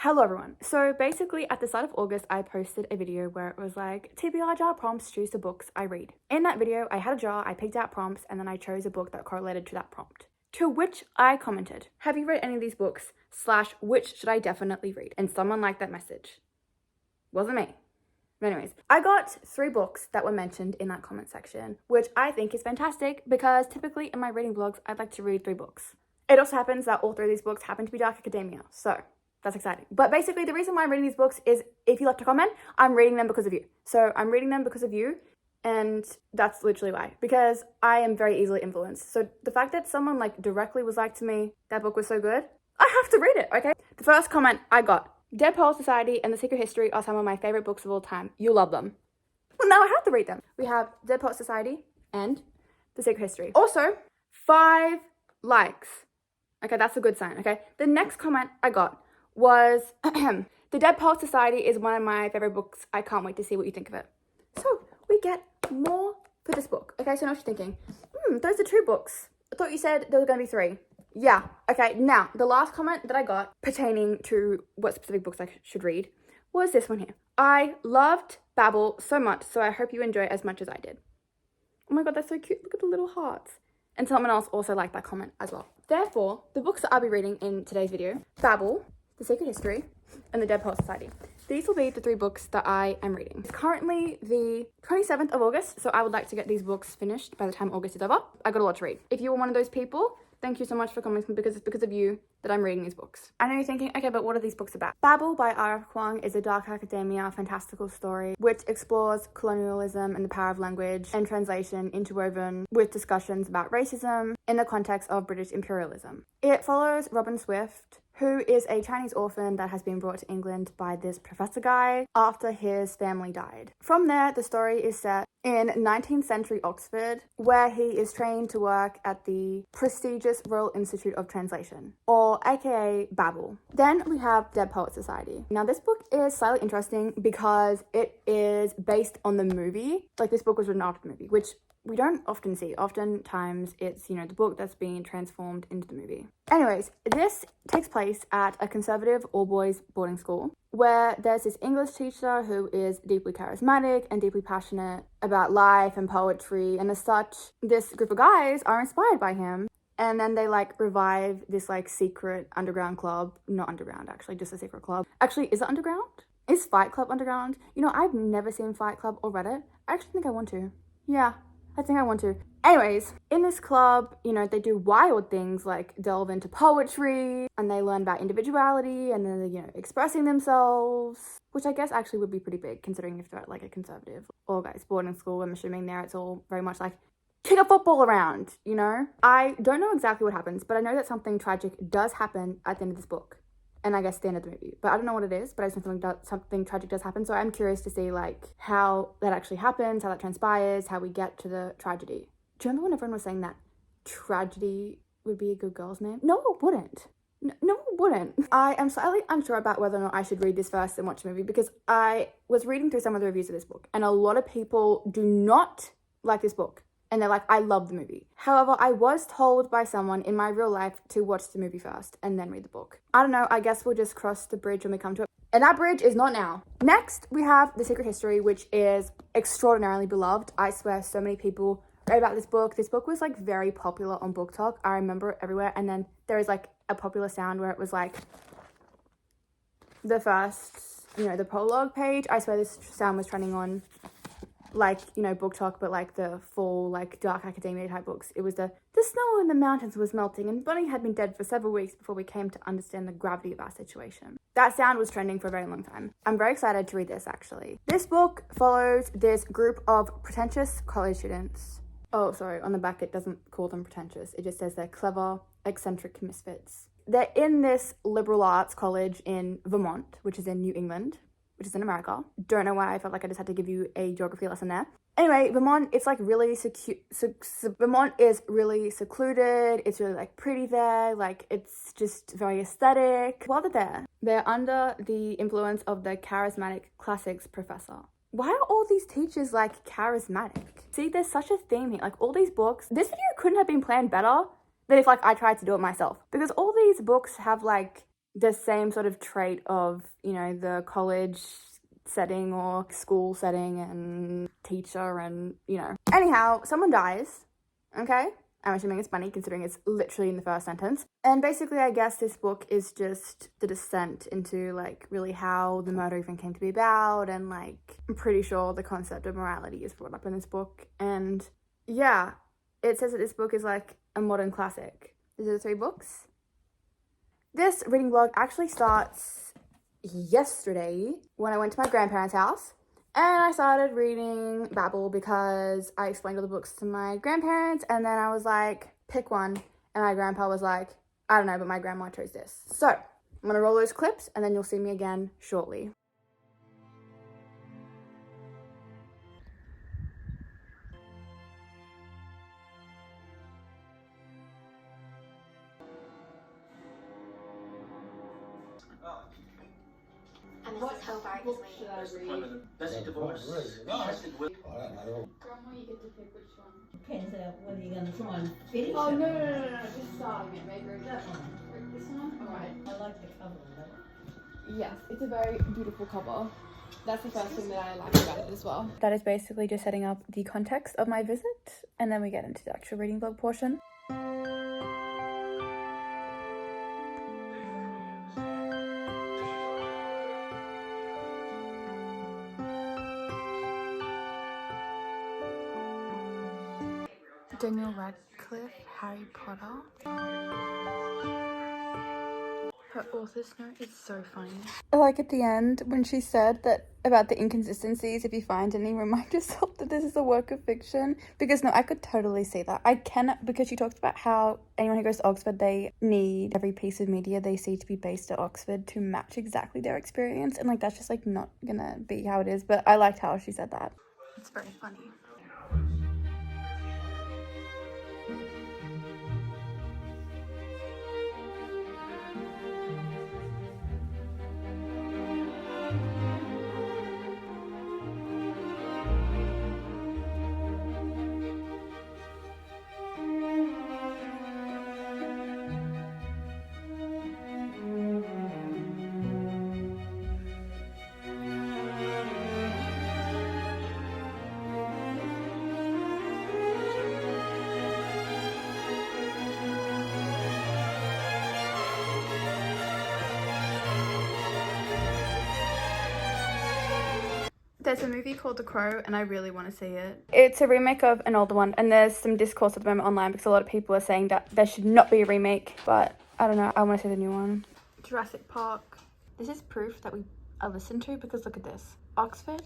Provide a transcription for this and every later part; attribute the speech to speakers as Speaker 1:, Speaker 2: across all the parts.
Speaker 1: Hello everyone. So basically at the start of August, I posted a video where it was like, TBR jar prompts, choose the books I read. In that video, I had a jar, I picked out prompts, and then I chose a book that correlated to that prompt. To which I commented, have you read any of these books? / which should I definitely read? And someone liked that message. Wasn't me. But anyways, I got 3 books that were mentioned in that comment section, which I think is fantastic because typically in my reading vlogs, I'd like to read 3 books. It also happens that all 3 of these books happen to be dark academia, so that's exciting. But basically the reason why I'm reading these books is if you left a comment, I'm reading them because of you. So I'm reading them because of you, and that's literally why. Because I am very easily influenced. So the fact that someone directly was like to me, that book was so good, I have to read it, okay? The first comment I got, Dead Poets Society and The Secret History are some of my favorite books of all time. You love them. Well, now I have to read them. We have Dead Poets Society and The Secret History. Also, 5 likes. Okay, that's a good sign, okay? The next comment I got was, The Dead Poets Society is one of my favorite books. I can't wait to see what you think of it. So we get more for this book. Okay, so now she's thinking, those are 2 books. I thought you said there were going to be 3. Yeah, okay, now the last comment that I got pertaining to what specific books I should read was this one here. I loved Babel so much, so I hope you enjoy it as much as I did. Oh my god, that's so cute. Look at the little hearts. And someone else also liked that comment as well. Therefore, the books that I'll be reading in today's video, Babel, The Secret History, and The Dead Poets Society. These will be the 3 books that I am reading. It's currently the 27th of August, so I would like to get these books finished by the time August is over. I got a lot to read. If you were one of those people, thank you so much for commenting because it's because of you that I'm reading these books. I know you're thinking, okay, but what are these books about? Babel by R.F. Kuang is a dark academia fantastical story which explores colonialism and the power of language and translation interwoven with discussions about racism in the context of British imperialism. It follows Robin Swift, who is a Chinese orphan that has been brought to England by this professor guy after his family died. From there, the story is set in 19th century Oxford, where he is trained to work at the prestigious Royal Institute of Translation, or aka Babel. Then we have Dead Poets Society. Now this book is slightly interesting because it is based on the movie. This book was written after the movie, which we don't often see. Oftentimes it's, the book that's being transformed into the movie. Anyways, this takes place at a conservative all-boys boarding school where there's this English teacher who is deeply charismatic and deeply passionate about life and poetry, and as such, this group of guys are inspired by him. And then they revive this secret underground club. Not underground, actually, just a secret club. Actually, is it underground? Is Fight Club underground? I've never seen Fight Club or read it. I actually think I want to. Yeah, I think I want to. Anyways, in this club, they do wild things like delve into poetry and they learn about individuality and then they're, expressing themselves, which I guess actually would be pretty big considering if they're at a conservative all guys boarding school. I'm assuming there it's all very much kick a football around, I don't know exactly what happens, but I know that something tragic does happen at the end of this book. And I guess the end of the movie. But I don't know what it is, but I just know something tragic does happen. So I'm curious to see how that actually happens, how that transpires, how we get to the tragedy. Do you remember when everyone was saying that tragedy would be a good girl's name? No, it wouldn't. No, it wouldn't. I am slightly unsure about whether or not I should read this first and watch the movie because I was reading through some of the reviews of this book and a lot of people do not like this book. And they're like, I love the movie. However, I was told by someone in my real life to watch the movie first and then read the book. I don't know, I guess we'll just cross the bridge when we come to it. And that bridge is not now. Next, we have The Secret History, which is extraordinarily beloved. I swear so many people read about this book. This book was very popular on Book Talk. I remember it everywhere. And then there is a popular sound where it was the first, the prologue page. I swear this sound was trending on Book Talk, but the full dark academia type books. It was the snow in the mountains was melting and Bunny had been dead for several weeks before we came to understand the gravity of our situation. That sound was trending for a very long time. I'm very excited to read this actually. This book follows this group of pretentious college students. Oh, sorry, on the back it doesn't call them pretentious. It just says they're clever, eccentric misfits. They're in this liberal arts college in Vermont, which is in New England, which is in America. Don't know why I felt like I just had to give you a geography lesson there. Anyway, Vermont, it's really Vermont is really secluded. It's really pretty there. It's just very aesthetic. While they're there, they're under the influence of the charismatic classics professor. Why are all these teachers charismatic? See, there's such a theme here. All these books, this video couldn't have been planned better than if I tried to do it myself. Because all these books have the same sort of trait of, you know, the college setting or school setting and teacher and, you know. Anyhow, someone dies, okay? I'm assuming it's funny considering it's literally in the first sentence. And basically, I guess this book is just the descent into, like, really how the murder even came to be about. And, like, I'm pretty sure the concept of morality is brought up in this book. And, yeah, it says that this book is, like, a modern classic. These are the 3 books. This reading vlog actually starts yesterday when I went to my grandparents' house. And I started reading Babel because I explained all the books to my grandparents, and then I was like, pick one. And my grandpa was like, I don't know, but my grandma chose this. So I'm gonna roll those clips and then you'll see me again shortly.
Speaker 2: And Mrs. Hobart is waiting.
Speaker 3: Best divorce. Tested with.
Speaker 1: Grandma, you get to pick which one.
Speaker 4: Depends whether you're going to try and finish
Speaker 1: Oh,
Speaker 4: it.
Speaker 1: no. Just starting it, maybe.
Speaker 4: That one.
Speaker 1: This one? Alright.
Speaker 4: I like the cover of that one.
Speaker 5: Yes, it's a very beautiful cover. That's the first thing that I like about it as well.
Speaker 1: That is basically just setting up the context of my visit, and then we get into the actual reading vlog portion. Daniel Radcliffe, Harry Potter. Her author's note is so funny. Like at the end when she said that about the inconsistencies, if you find any, remind yourself that this is a work of fiction. Because no, I could totally see that. I cannot, because she talks about how anyone who goes to Oxford, they need every piece of media they see to be based at Oxford to match exactly their experience. And like, that's just like not gonna be how it is. But I liked how she said that. It's very funny. There's a movie called The Crow and I really want to see it. It's a remake of an older one, and there's some discourse at the moment online because a lot of people are saying that there should not be a remake, but I don't know, I want to see the new one. Jurassic Park. This is proof that we are listened to because look at this. Oxford?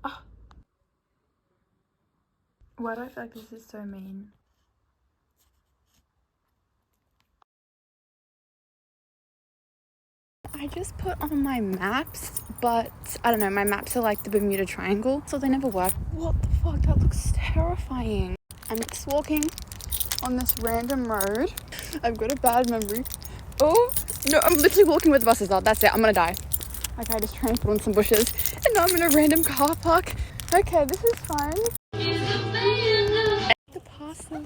Speaker 1: Oh. Why do I feel like this is so mean? I just put on my maps, but I don't know, my maps are like the Bermuda Triangle, so they never work. What the fuck, that looks terrifying. I'm just walking on this random road. I've got a bad memory. Oh, no, I'm literally walking where the buses are. That's it, I'm gonna die. Okay, I just trampled on some bushes, and now I'm in a random car park. Okay, this is fun. The parcel.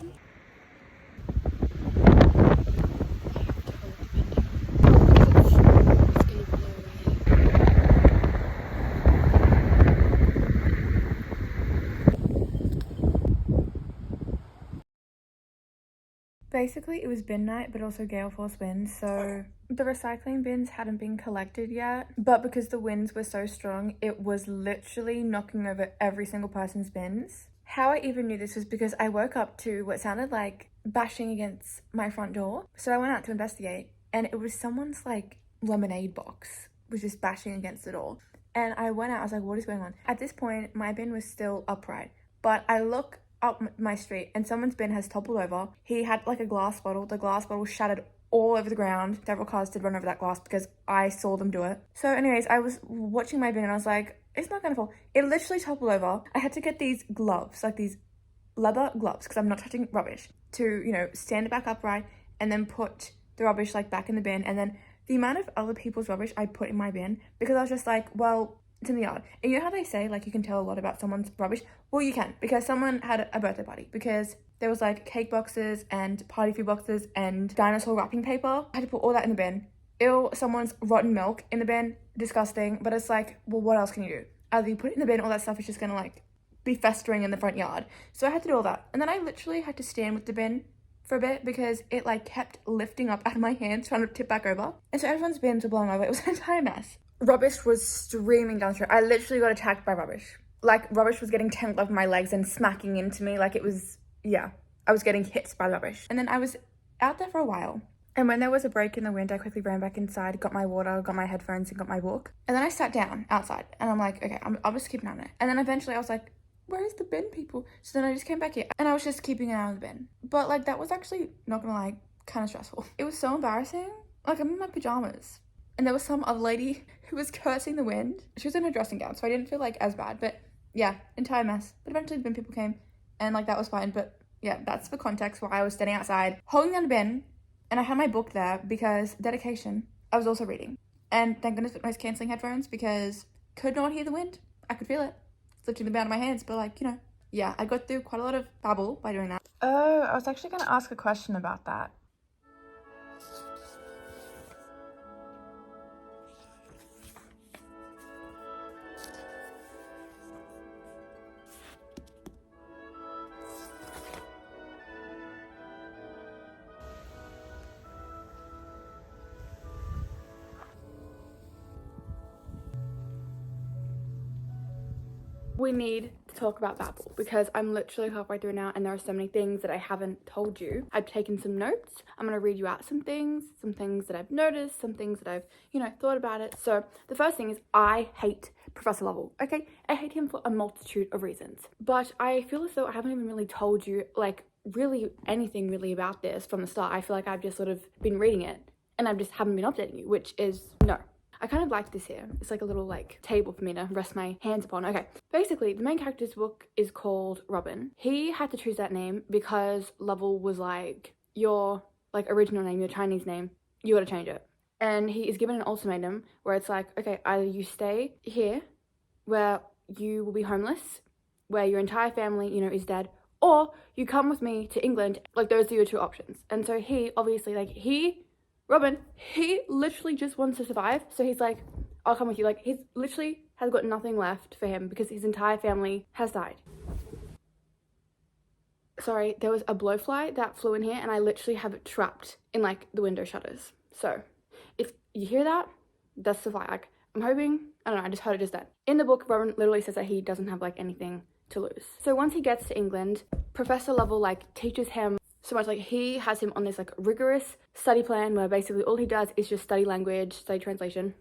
Speaker 1: Basically, it was bin night, but also gale force winds, so the recycling bins hadn't been collected yet, but because the winds were so strong, it was literally knocking over every single person's bins. How I even knew this was because I woke up to what sounded like bashing against my front door, so I went out to investigate, and it was someone's like lemonade box was just bashing against the door. And I went out, I was like, what is going on? At this point, my bin was still upright, but I look up my street and someone's bin has toppled over. He had like a glass bottle. The glass bottle shattered all over the ground. Several cars did run over that glass because I saw them do it. So anyways, I was watching my bin and I was like, it's not gonna fall. It literally toppled over. I had to get these gloves, like these leather gloves, because I'm not touching rubbish, to, you know, stand it back upright and then put the rubbish like back in the bin. And then the amount of other people's rubbish I put in my bin, because I was just like, well, it's in the yard. And you know how they say like you can tell a lot about someone's rubbish? Well, you can, because someone had a birthday party, because there was like cake boxes and party food boxes and dinosaur wrapping paper. I had to put all that in the bin. ew, someone's rotten milk in the bin, disgusting. But it's like, well, what else can you do? Either you put it in the bin, all that stuff is just gonna like be festering in the front yard. So I had to do all that. And then I literally had to stand with the bin for a bit because it like kept lifting up out of my hands trying to tip back over. And so everyone's bins were blowing over. It was an entire mess. Rubbish was streaming down the street. I literally got attacked by rubbish. Like rubbish was getting tangled up in my legs and smacking into me. Like it was, yeah, I was getting hit by rubbish. And then I was out there for a while. And when there was a break in the wind, I quickly ran back inside, got my water, got my headphones, and got my book. And then I sat down outside and I'm like, okay, I'll just keep an eye on it. And then eventually I was like, where's the bin, people? So then I just came back here and I was just keeping an eye on the bin. But like that was actually, not gonna lie, kind of stressful. It was so embarrassing. Like I'm in my pajamas and there was some other lady who was cursing the wind. She was in her dressing gown, so I didn't feel like as bad. But yeah, entire mess. But eventually the bin people came and like that was fine. But yeah, that's the context why I was standing outside holding down the bin. And I had my book there because dedication. I was also reading. And thank goodness for noise cancelling headphones because could not hear the wind. I could feel it. It's lifting the bin out of my hands, but like, you know. Yeah, I got through quite a lot of babble by doing that. Oh, I was actually going to ask a question about that. We need to talk about Babel because I'm literally halfway through now and there are so many things that I haven't told you. I've taken some notes. I'm going to read you out some things that I've noticed, some things that I've, you know, thought about it. So the first thing is I hate Professor Lovell, okay? I hate him for a multitude of reasons. But I feel as though I haven't even really told you, like, really anything really about this from the start. I feel like I've just sort of been reading it and I just haven't been updating you, which is no. I kind of like this here. It's like a little like table for me to rest my hands upon. Okay, basically the main character's book is called Robin. He had to choose that name because Lovell was like, your like original name, your Chinese name, you gotta change it. And he is given an ultimatum where it's like, okay, either you stay here where you will be homeless, where your entire family, you know, is dead, or you come with me to England. Like those are your two options. And so he obviously Robin, he literally just wants to survive. So he's like, I'll come with you. Like, he's literally has got nothing left for him because his entire family has died. Sorry, there was a blowfly that flew in here and I literally have it trapped in, like, the window shutters. So, if you hear that, that's the fly. Like, I'm hoping, I don't know, I just heard it just then. In the book, Robin literally says that he doesn't have, like, anything to lose. So once he gets to England, Professor Lovell, like, teaches him so much. Like he has him on this like rigorous study plan where basically all he does is just study language, study translation,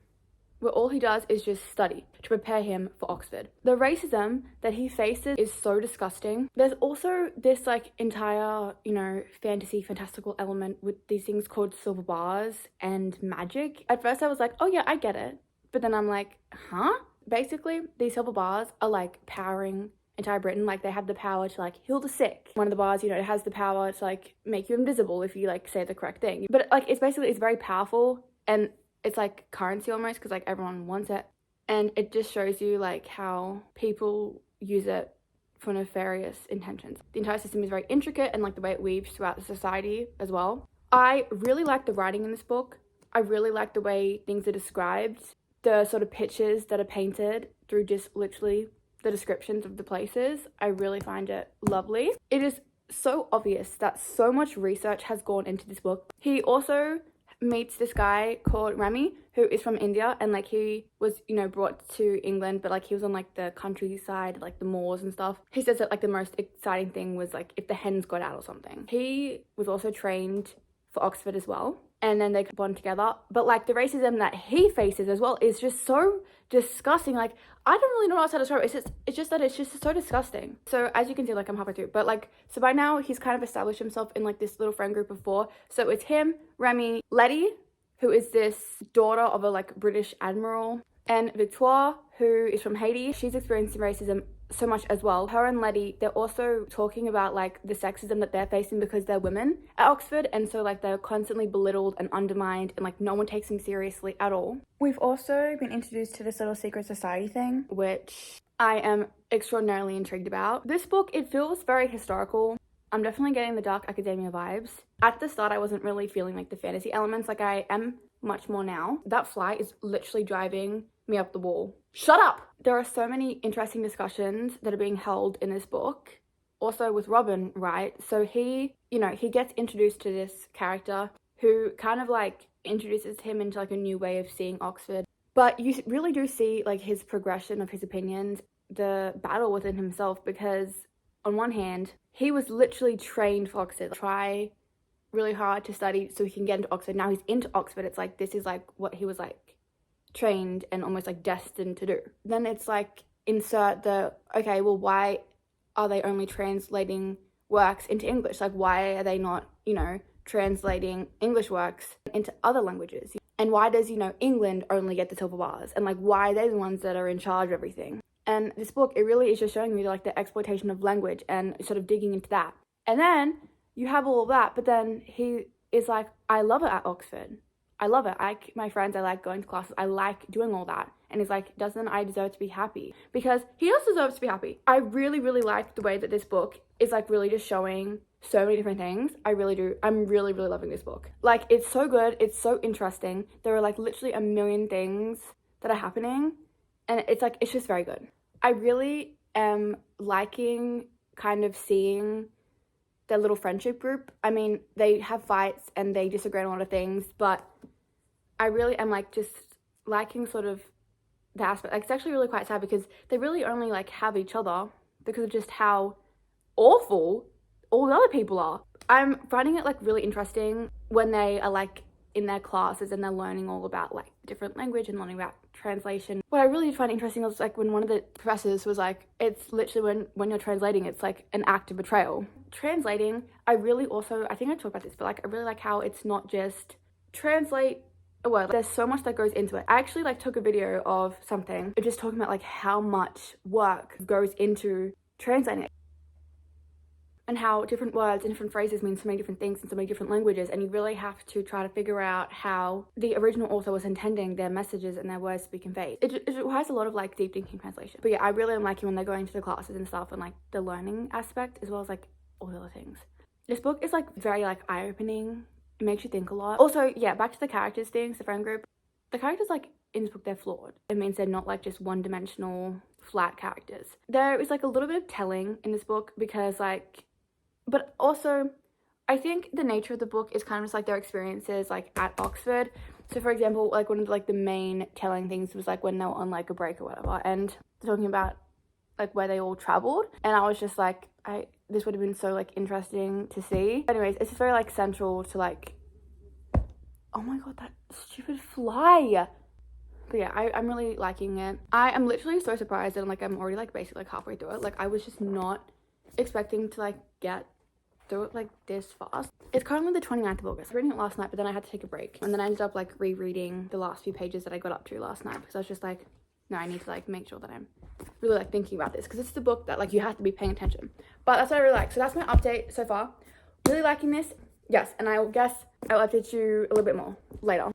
Speaker 1: where all he does is just study to prepare him for Oxford. The racism that he faces is so disgusting. There's also this like entire, you know, fantastical element with these things called silver bars and magic. At first I was like, oh yeah, I get it. But then I'm like, huh? Basically, these silver bars are like powering entire Britain. Like they have the power to like heal the sick. One of the bars, you know, it has the power to like make you invisible if you like say the correct thing. But like it's very powerful and it's like currency almost because like everyone wants it. And it just shows you like how people use it for nefarious intentions. The entire system is very intricate and like the way it weaves throughout the society as well. I really like the writing in this book. I really like the way things are described, the sort of pictures that are painted through just literally the descriptions of the places. I really find it lovely. It is so obvious that so much research has gone into this book. He also meets this guy called Remy who is from India and like he was, you know, brought to England, but like he was on like the countryside, like the moors and stuff. He says that like the most exciting thing was like if the hens got out or something. He was also trained for Oxford as well. And then they bond together. But like the racism that he faces as well is just so disgusting. Like I don't really know how to describe it. It's just so disgusting. So as you can see, like I'm halfway through. But like so by now he's kind of established himself in like this little friend group of 4. So it's him, Remy, Letty, who is this daughter of a like British admiral, and Victoire, who is from Haiti. She's experiencing racism so much as well. Her and Letty, they're also talking about like the sexism that they're facing because they're women at Oxford, and so like they're constantly belittled and undermined and like no one takes them seriously at all. We've also been introduced to this little secret society thing, which I am extraordinarily intrigued about. This book, it feels very historical. I'm definitely getting the Dark Academia vibes. At the start, I wasn't really feeling like the fantasy elements. Like I am much more now. That flight is literally driving me up the wall. Shut up! There are so many interesting discussions that are being held in this book. Also with Robin, right? So he, you know, he gets introduced to this character who kind of like introduces him into like a new way of seeing Oxford. But you really do see like his progression of his opinions, the battle within himself, because on one hand, he was literally trained for Oxford. Try really hard to study so he can get into Oxford. Now he's into Oxford. It's like, this is like what he was like trained and almost like destined to do. Then it's like, insert the, okay, well, why are they only translating works into English? Like, why are they not, you know, translating English works into other languages? And why does, you know, England only get the silver bars? And like, why are they the ones that are in charge of everything? And this book, it really is just showing me like the exploitation of language and sort of digging into that. And then you have all of that, but then he is like, I love it at Oxford. I love it. I like my friends. I like going to classes. I like doing all that. And he's like, doesn't I deserve to be happy? Because he also deserves to be happy. I really, really like the way that this book is like really just showing so many different things. I really do. I'm really, really loving this book. Like, it's so good. It's so interesting. There are like literally a million things that are happening. And it's like, it's just very good. I really am liking kind of seeing their little friendship group. I mean, they have fights and they disagree on a lot of things, but I really am like just liking sort of the aspect. Like, it's actually really quite sad because they really only like have each other because of just how awful all the other people are. I'm finding it like really interesting when they are like in their classes and they're learning all about like different language and learning about translation. What I really find interesting was like when one of the professors was like, it's literally when you're translating, it's like an act of betrayal. Translating, I really also, I think I talked about this, but like I really like how it's not just translate a word. There's so much that goes into it. I actually like took a video of something just talking about like how much work goes into translating it, and how different words and different phrases mean so many different things in so many different languages, and you really have to try to figure out how the original author was intending their messages and their words to be conveyed. It requires a lot of like deep thinking translation. But yeah, I really am liking when they're going to the classes and stuff and like the learning aspect as well as like all the other things. This book is like very like eye-opening. It makes you think a lot. Also, yeah, back to the characters things, the friend group. The characters like in this book, they're flawed. It means they're not like just one-dimensional flat characters. There is like a little bit of telling in this book because like, but also, I think the nature of the book is kind of just like their experiences like at Oxford. So for example, like one of the, like the main telling things was like when they were on like a break or whatever, and talking about like where they all traveled, and I was just like, this would have been so like interesting to see. Anyways, it's just very like central to like, oh my god, that stupid fly. But yeah, I'm really liking it. I am literally so surprised, and like I'm already like basically like halfway through it. Like I was just not expecting to like get through it like this fast. It's currently the 29th of August. I was reading it last night, but then I had to take a break, and then I ended up like rereading the last few pages that I got up to last night because I was just like, no, I need to like make sure that I'm really like thinking about this because it's the book that like you have to be paying attention. But that's what I really like. So that's my update so far. Really liking this. Yes, and I guess I'll update you a little bit more later.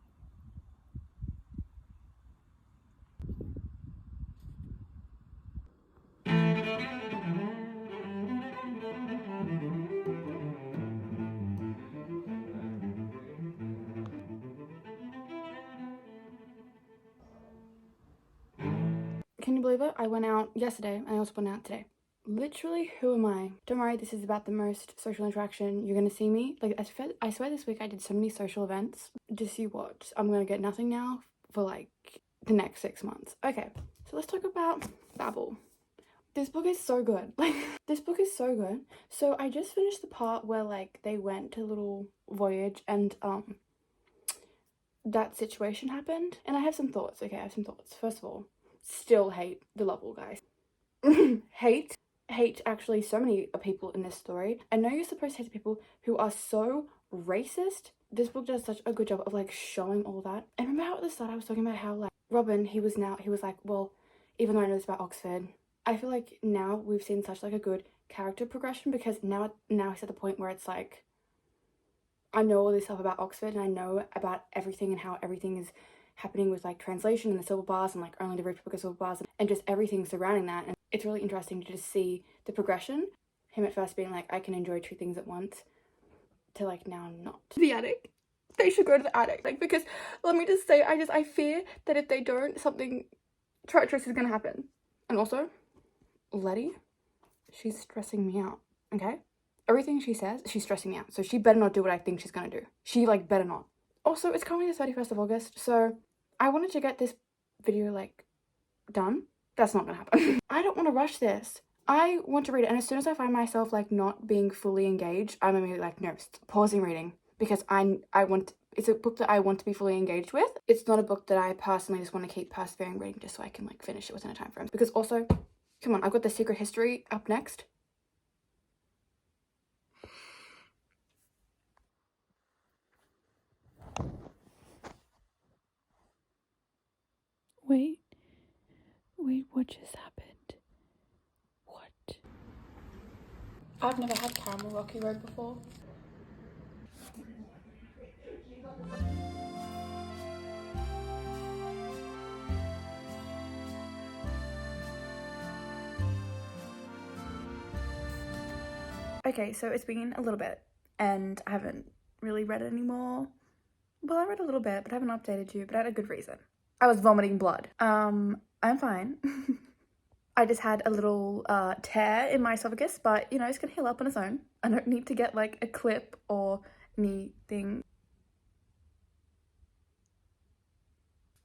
Speaker 1: Can you believe it? I went out yesterday and I also went out today. Literally, who am I? Don't worry, this is about the most social interaction you're gonna see me. Like, I swear this week I did so many social events. Just you watch. I'm gonna get nothing now for like the next 6 months. Okay, so let's talk about Babel. This book is so good. Like, this book is so good. So I just finished the part where like they went to a little voyage and that situation happened. And I have some thoughts. Okay, I have some thoughts. First of all, still hate the Lovell guys. hate actually so many people in this story. I know you're supposed to hate people who are so racist. This book does such a good job of like showing all that. And remember how at the start I was talking about how like Robin, he was like, well, even though I know this about Oxford, I feel like now we've seen such like a good character progression because now he's at the point where it's like, I know all this stuff about Oxford and I know about everything and how everything is happening with like translation and the silver bars and like only the rich people get silver bars and just everything surrounding that. And it's really interesting to just see the progression. Him at first being like, I can enjoy two things at once, to like now not. The attic. they should go to the attic. Like, because let me just say, I fear that if they don't, something treacherous is gonna happen. And also, Letty, she's stressing me out, okay? Everything she says, she's stressing me out. So she better not do what I think she's gonna do. She, like, better not. Also, it's currently the 31st of August, so I wanted to get this video, like, done. That's not gonna happen. I don't want to rush this. I want to read it, and as soon as I find myself, like, not being fully engaged, I'm immediately like, no, pausing reading, because I want, it's a book that I want to be fully engaged with. It's not a book that I personally just want to keep persevering reading just so I can, like, finish it within a time frame. Because also, come on, I've got The Secret History up next. Wait, what just happened? What? I've never had caramel Rocky Road before. Okay, so it's been a little bit and I haven't really read it anymore. Well, I read a little bit, but I haven't updated you, but I had a good reason. I was vomiting blood. I'm fine. I just had a little tear in my esophagus, but you know, it's gonna heal up on its own. I don't need to get like a clip or anything.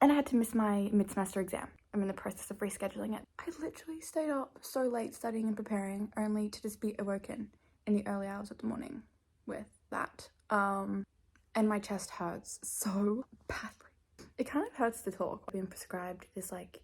Speaker 1: And I had to miss my mid-semester exam. I'm in the process of rescheduling it. I literally stayed up so late studying and preparing only to just be awoken in the early hours of the morning with that. And my chest hurts so badly. It kind of hurts to talk. I've been prescribed this, like,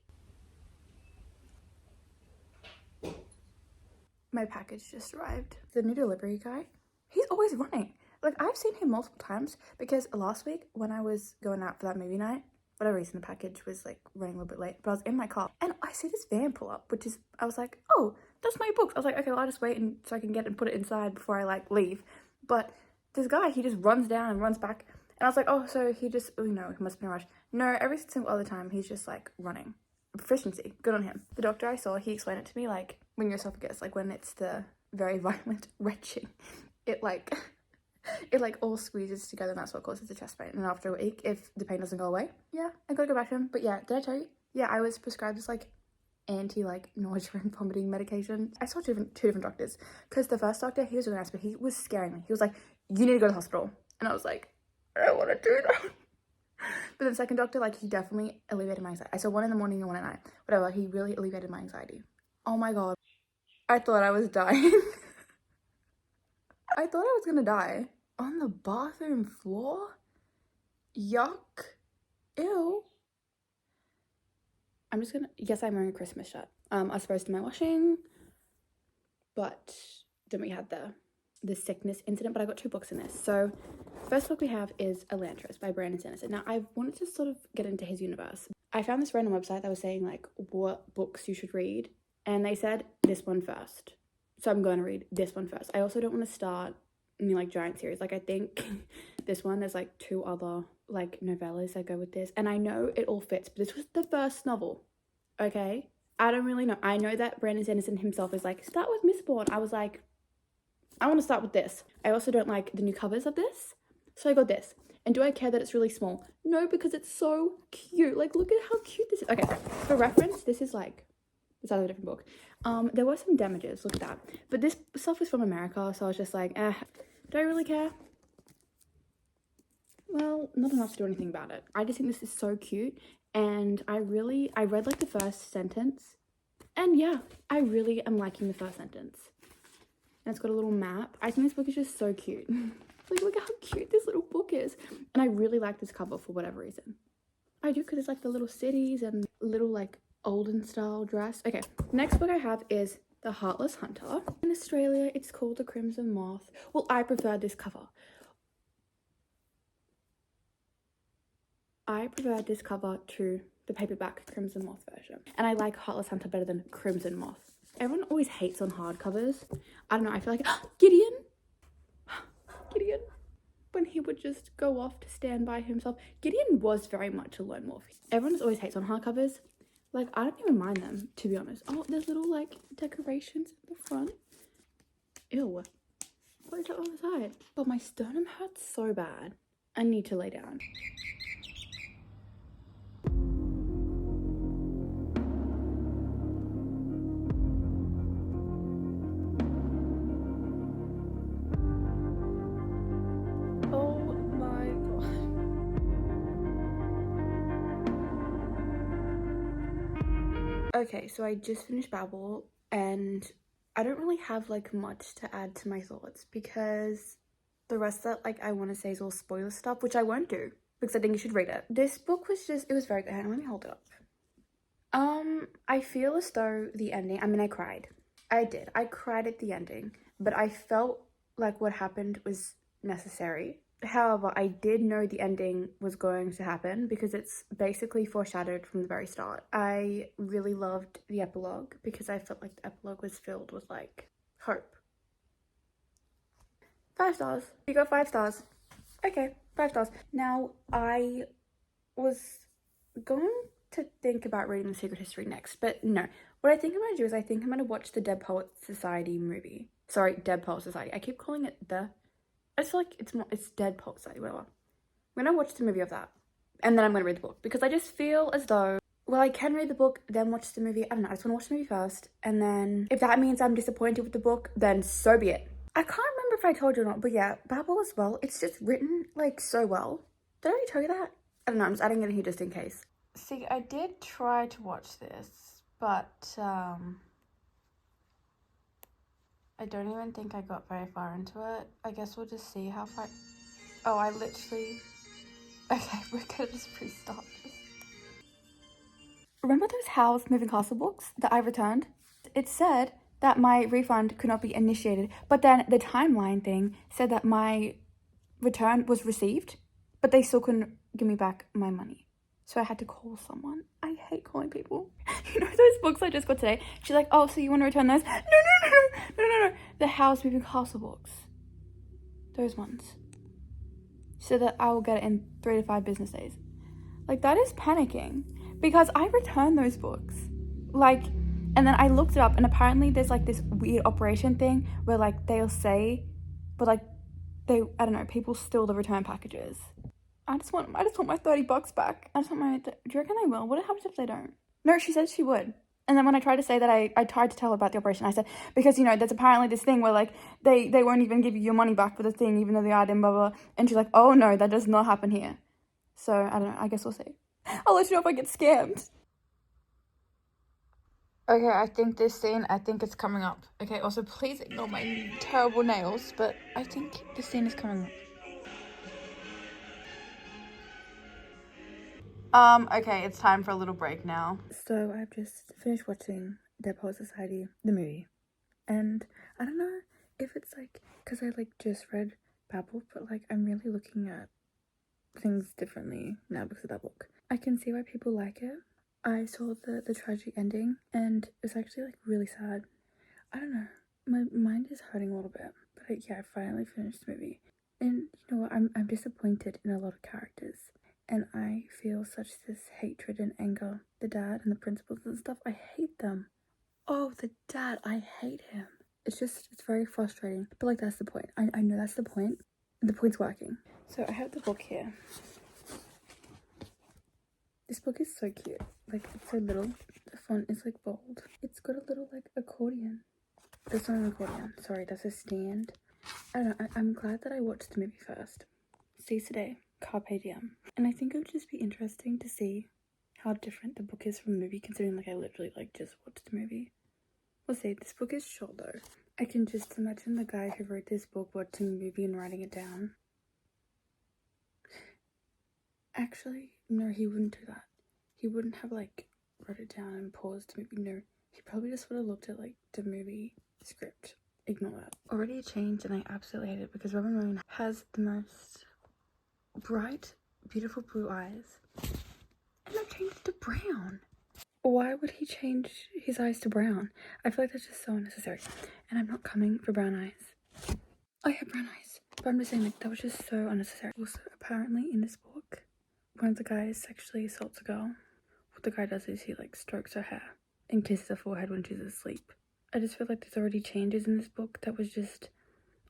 Speaker 1: my package just arrived. The new delivery guy, he's always running. Like, I've seen him multiple times because last week when I was going out for that movie night, for whatever reason the package was like running a little bit late, but I was in my car and I see this van pull up, which is, I was like, oh, that's my books. I was like, okay, well, I'll just wait and so I can get and put it inside before I like leave. But this guy, he just runs down and runs back. And I was like, oh, so he just, oh no, he must have been in a rush. No, every single other time he's just like running. Proficiency, good on him. The doctor I saw, he explained it to me like when your esophagus, like when it's the very violent retching, it like all squeezes together and that's what causes the chest pain. And after a week, if the pain doesn't go away, yeah, I gotta go back to him. But yeah, did I tell you? Yeah, I was prescribed this like anti like nausea and vomiting medication. I saw two different doctors because the first doctor, he was really nice, but he was scaring me. He was like, you need to go to the hospital. And I was like, I don't want to do that. But the second doctor, like, he definitely alleviated my anxiety. I saw one in the morning and one at night. Whatever, like, he really alleviated my anxiety. Oh my god. I thought I was dying. I thought I was gonna die. On the bathroom floor? Yuck. Ew. I'm just gonna, yes, I'm wearing a Christmas shirt. I was supposed to do my washing, but then we had the sickness incident, but I got 2 books in this. So first book we have is Elantris by Brandon Sanderson. Now I wanted to sort of get into his universe. I found this random website that was saying like what books you should read, and they said this one first. So I'm going to read this one first. I also don't want to start any like giant series. Like I think this one, there's like 2 other like novellas that go with this, and I know it all fits, but this was the first novel, okay? I don't really know. I know that Brandon Sanderson himself is like, start with Mistborn. I was like, I want to start with this. I also don't like the new covers of this, so I got this. And do I care that it's really small? No, because it's so cute. Like, look at how cute this is. Okay, for reference, this is like the size of a different book. There were some damages, look at that. But this stuff is from America, so I was just like, do I really care? Well, not enough to do anything about it. I just think this is so cute, and I read like the first sentence, and yeah, I really am liking the first sentence. And it's got a little map. I think this book is just so cute. Like, look how cute this little book is. And I really like this cover for whatever reason. I do, because it's like the little cities and little like olden style dress. Okay, next book I have is The Heartless Hunter. In Australia, it's called The Crimson Moth. Well, I prefer this cover. I prefer this cover to the paperback Crimson Moth version. And I like Heartless Hunter better than Crimson Moth. Everyone always hates on hardcovers. I don't know, I feel like, Gideon, when he would just go off to stand by himself. Gideon was very much a lone wolf. Everyone always hates on hardcovers. Like, I don't even mind them, to be honest. Oh, there's little, like, decorations in the front. Ew. What is that on the side? But my sternum hurts so bad. I need to lay down. Oh my god. Okay, so I just finished Babel and I don't really have like much to add to my thoughts because the rest that like I want to say is all spoiler stuff, which I won't do because I think you should read it. This book was just, it was very good. Hang on, let me hold it up. I feel as though the ending, I mean, I cried. I did. I cried at the ending, but I felt like what happened was necessary. However, I did know the ending was going to happen because it's basically foreshadowed from the very start. I really loved the epilogue because I felt like the epilogue was filled with like hope. 5 stars. You got 5 stars. Okay, 5 stars. Now, I was going to think about reading The Secret History next, but no. What I think I'm going to do is I think I'm going to watch the Dead Poets Society movie. Sorry, Dead Poets Society. I keep calling it the... I just feel like it's Dead Poets Society, whatever. I'm going to watch the movie of that, and then I'm going to read the book, because I just feel as though, well, I can read the book, then watch the movie. I don't know, I just want to watch the movie first, and then if that means I'm disappointed with the book, then so be it. I can't remember if I told you or not, but yeah, Babel as well, it's just written, like, so well. Did I already tell you that? I don't know, I'm just adding it in here just in case. See, I did try to watch this, but, I don't even think I got very far into it. I guess we'll just see how far... Oh, I literally... Okay, we're gonna just restart this. Remember those Howl's Moving Castle books that I returned? It said that my refund could not be initiated, but then the timeline thing said that my return was received, but they still couldn't give me back my money. So I had to call someone. I hate calling people. You know those books I just got today? She's like, oh, so you want to return those? No. The Howl's Moving Castle books. Those ones. So that I will get it in 3 to 5 business days. Like, that is panicking. Because I returned those books. Like, and then I looked it up, and apparently there's like this weird operation thing where like they'll say, but like I don't know, people steal the return packages. I just want my $30 back. I just want my, do you reckon they will? What happens if they don't? No, she said she would. And then when I tried to say that, I tried to tell her about the operation. I said, because, you know, there's apparently this thing where, like, they won't even give you your money back for the thing, even though the item, blah, blah. And she's like, oh, no, that does not happen here. So, I don't know. I guess we'll see. I'll let you know if I get scammed. Okay, I think this scene, it's coming up. Okay, also, please ignore my terrible nails, but I think this scene is coming up. Okay, it's time for a little break now. So I've just finished watching Dead Poets Society, the movie. And I don't know if it's like, because I like just read Babel, but like I'm really looking at things differently now because of that book. I can see why people like it. I saw the tragic ending and it's actually like really sad. I don't know, my mind is hurting a little bit. But yeah, I finally finished the movie. And you know what, I'm disappointed in a lot of characters. And I feel such this hatred and anger. The dad and the principals and stuff, I hate them. Oh, the dad, I hate him. It's very frustrating. But like, that's the point. I know that's the point. The point's working. So I have the book here. This book is so cute. Like, it's so little. The font is like bold. It's got a little like accordion. That's not an accordion. Sorry, that's a stand. I don't know. I'm glad that I watched the movie first. See you today. Carpe diem. And I think it would just be interesting to see how different the book is from the movie, considering like I literally like just watched the movie. We'll see. This book is short though. I can just imagine the guy who wrote this book watching the movie and writing it down. Actually, no, he wouldn't do that. He wouldn't have like wrote it down and paused the movie. No, he probably just would have looked at like the movie script. Ignore that. Already changed and I absolutely hate it because Robin Williams has the most bright, beautiful blue eyes, and I changed it to brown. Why would he change his eyes to brown? I feel like that's just so unnecessary, and I'm not coming for brown eyes. I have brown eyes, but I'm just saying like that was just so unnecessary. Also, apparently in this book, when the guy sexually assaults a girl, what the guy does is he like strokes her hair and kisses her forehead when she's asleep. I just feel like there's already changes in this book that was just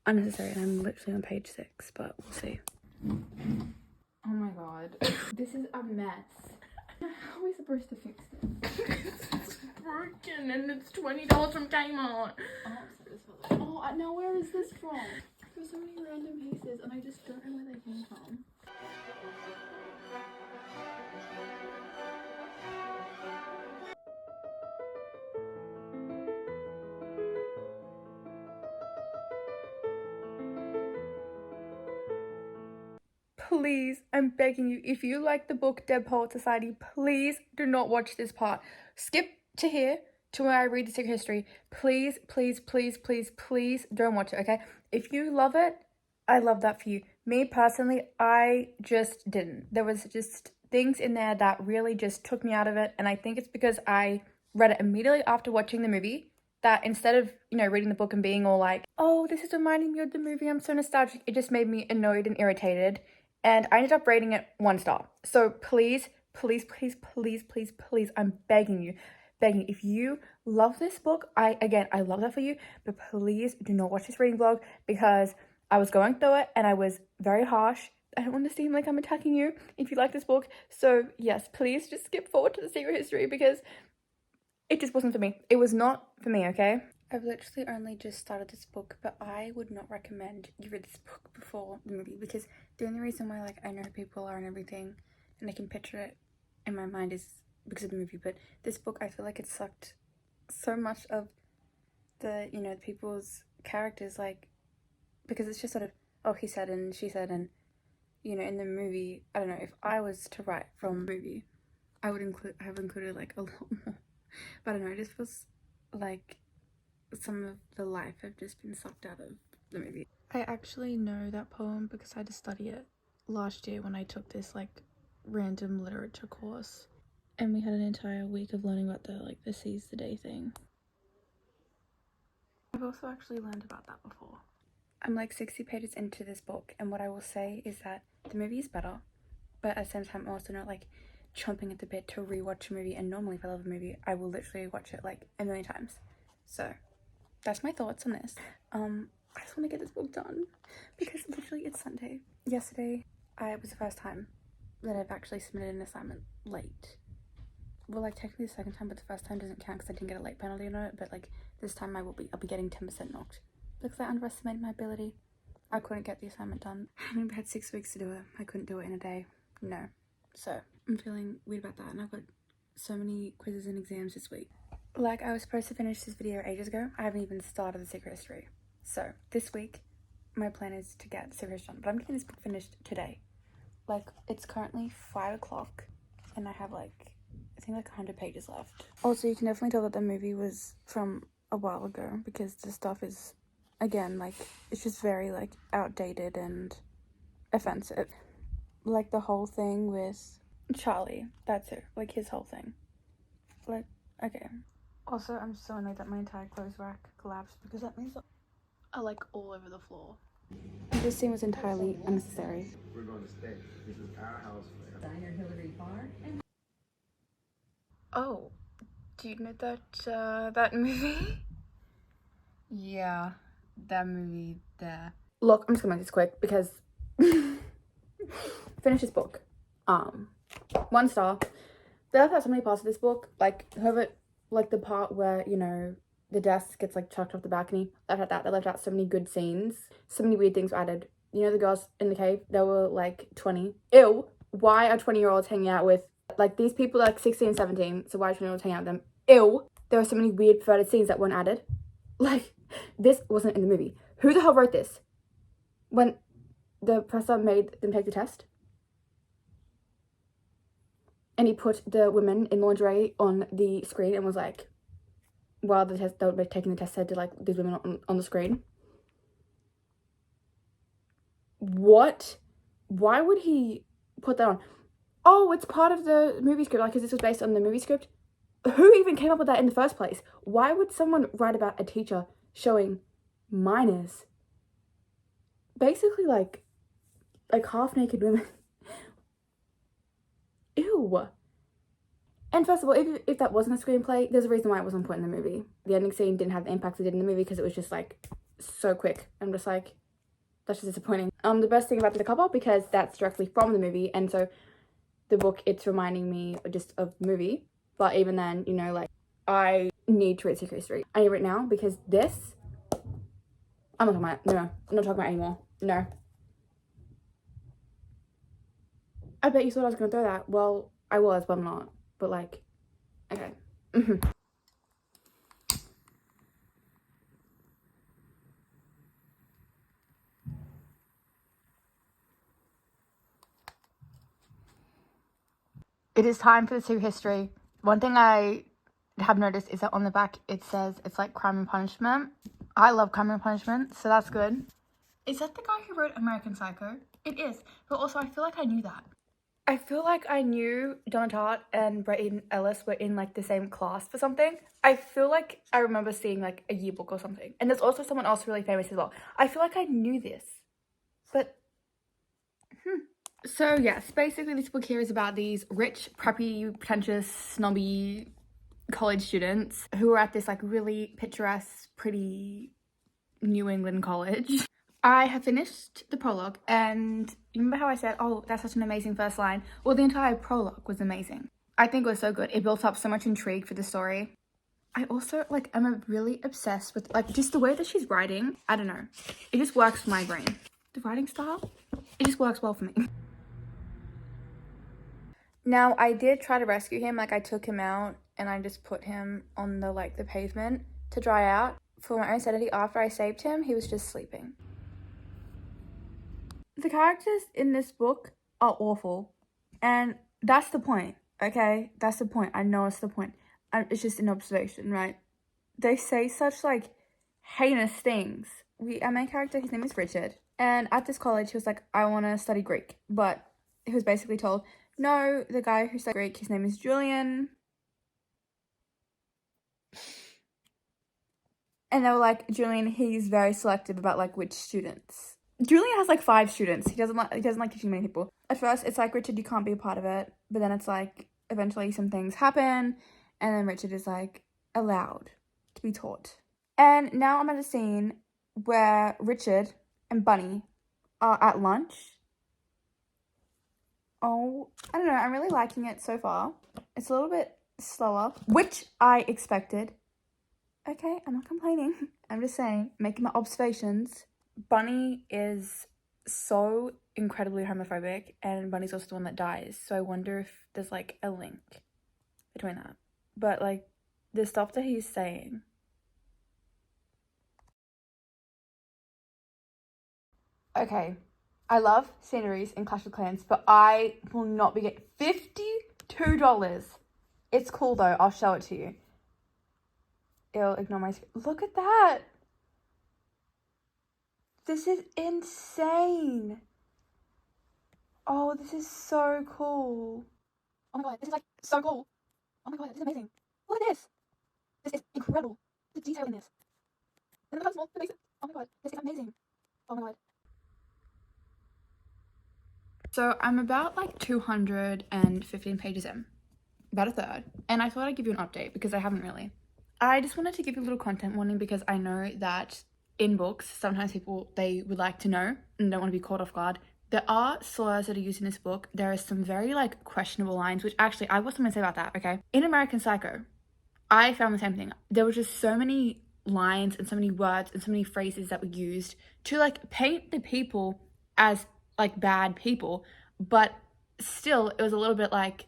Speaker 1: unnecessary, and I'm literally on page 6, but we'll see. Oh my god. This is a mess. How are we supposed to fix this? It's broken and it's $20 from Kmart. Oh, now where is this from? There's so many random pieces and I just don't know where they came from. Please, I'm begging you, if you like the book Dead Poet Society, please do not watch this part. Skip to here, to where I read the secret history. Please, please, please, please, please don't watch it, okay? If you love it, I love that for you. Me personally, I just didn't. There was just things in there that really just took me out of it, and I think it's because I read it immediately after watching the movie, that instead of, you know, reading the book and being all like, oh, this is reminding me of the movie, I'm so nostalgic, it just made me annoyed and irritated. And I ended up rating it 1 star. So please, please, please, please, please, please, I'm begging you, if you love this book, I love that for you, but please do not watch this reading vlog because I was going through it and I was very harsh. I don't want to seem like I'm attacking you if you like this book. So yes, please just skip forward to the secret history because it just wasn't for me. It was not for me, okay? I've literally only just started this book, but I would not recommend you read this book before the movie because the only reason why, like, I know who people are and everything and I can picture it in my mind is because of the movie, but this book, I feel like it sucked so much of the, you know, people's characters, like, because it's just sort of, oh, he said and she said, and, you know, in the movie, I don't know, if I was to write from a movie, I would have included, like, a lot more, but I don't know, it just feels like some of the life have just been sucked out of the movie. I actually know that poem because I had to study it last year when I took this like random literature course and we had an entire week of learning about the seize the day thing. I've also actually learned about that before. I'm like 60 pages into this book and what I will say is that the movie is better, but at the same time I'm also not like chomping at the bit to rewatch a movie, and normally if I love a movie I will literally watch it like a million times. So that's my thoughts on this. I just want to get this book done because literally it's Sunday. Yesterday, it was the first time that I've actually submitted an assignment late. Well, like technically the second time, but the first time doesn't count because I didn't get a late penalty on it. But like this time, I'll be getting 10% knocked because I underestimated my ability. I couldn't get the assignment done. I mean, we had 6 weeks to do it. I couldn't do it in a day. No. So I'm feeling weird about that, and I've got so many quizzes and exams this week. Like, I was supposed to finish this video ages ago. I haven't even started the secret history. So, this week, my plan is to get the secret history done. But I'm getting this book finished today. Like, it's currently 5 o'clock. And I have, like, I think, like, 100 pages left. Also, you can definitely tell that the movie was from a while ago. Because the stuff is, again, like, it's just very, like, outdated and offensive. Like, the whole thing with Charlie. That's it. Like, his whole thing. Like, okay. Also, I'm so annoyed that my entire clothes rack collapsed because that means are like all over the floor. This scene was entirely unnecessary.
Speaker 3: We're going to stay. This is our house forever.
Speaker 4: Diner Hillary Bar.
Speaker 1: Oh, do you know that movie? Yeah, that movie there. Look, I'm just gonna make this quick because finish this book. 1 star. They left out so many parts of this book, like whoever. Like the part where, you know, the desk gets like chucked off the balcony. Left out that. They left out so many good scenes. So many weird things were added. You know the girls in the cave? They were like 20. Ew. Why are 20-year-olds hanging out with, like, these people are like 16 and 17. So why are 20-year-olds hanging out with them? Ew. There were so many weird perverted scenes that weren't added. Like, this wasn't in the movie. Who the hell wrote this? When the professor made them take the test? And he put the women in lingerie on the screen and was like, while they were taking the test, said to like these women on the screen. What? Why would he put that on? Oh, it's part of the movie script, like, because this was based on the movie script. Who even came up with that in the first place? Why would someone write about a teacher showing minors? Basically, like half-naked women. Ew. And first of all, if that wasn't a screenplay, there's a reason why it wasn't put in the movie. The ending scene didn't have the impact it did in the movie because it was just like so quick. I'm just like, that's just disappointing. the best thing about the cover, because that's directly from the movie, and so the book, it's reminding me just of the movie. But even then, you know, like, I need to read Secret History. I need to read it now, because this, I'm not talking about it. No, I'm not talking about it anymore. No. I bet you thought I was gonna throw that. Well, I was, but I'm not. But like, okay. It is time for the Secret History. One thing I have noticed is that on the back it says it's like Crime and Punishment. I love Crime and Punishment, so that's good. Is that the guy who wrote American Psycho? It is, but also I feel like I knew that. I feel like I knew Donna Tartt and Bret Easton Ellis were in like the same class for something. I feel like I remember seeing like a yearbook or something. And there's also someone else really famous as well. I feel like I knew this, but So yes, basically this book here is about these rich, preppy, pretentious, snobby college students who are at this like really picturesque, pretty New England college. I have finished the prologue, and you remember how I said, oh, that's such an amazing first line? Well, the entire prologue was amazing. I think it was so good. It built up so much intrigue for the story. I also, like, am really obsessed with, like, just the way that she's writing. I don't know. It just works for my brain. The writing style, it just works well for me. Now, I did try to rescue him. Like, I took him out and I just put him on the, like, the pavement to dry out. For my own sanity, after I saved him, he was just sleeping. The characters in this book are awful. And that's the point, okay? That's the point. I know it's the point. It's just an observation, right? They say such, like, heinous things. Our main character, his name is Richard. And at this college, he was like, I want to study Greek. But he was basically told, no, the guy who studied Greek, his name is Julian. And they were like, Julian, he's very selective about, like, which students. Julian has, like, 5 students. He doesn't like teaching many people. At first, it's like, Richard, you can't be a part of it. But then it's like, eventually some things happen. And then Richard is, like, allowed to be taught. And now I'm at a scene where Richard and Bunny are at lunch. Oh, I don't know. I'm really liking it so far. It's a little bit slower, which I expected. Okay, I'm not complaining. I'm just saying, making my observations. Bunny is so incredibly homophobic, and Bunny's also the one that dies. So I wonder if there's, like, a link between that. But, like, the stuff that he's saying. Okay, I love sceneries in Clash of Clans, but I will not be getting $52. It's cool though. I'll show it to you. It'll ignore my screen. Look at that. This is insane. Oh, this is so cool. Oh my god, this is like so cool. Oh my god, this is amazing. Look at this. This is incredible. The detail in this. And look how small it makes it. Oh my god, this is amazing. Oh my god. So I'm about like 215 pages in, about a third, and I thought I'd give you an update because I haven't really. I just wanted to give you a little content warning because I know that in books, sometimes people, they would like to know and don't want to be caught off guard. There are slurs that are used in this book. There are some very like questionable lines, which actually I was going to say about that, okay? In American Psycho, I found the same thing. There were just so many lines and so many words and so many phrases that were used to like paint the people as like bad people, but still it was a little bit like,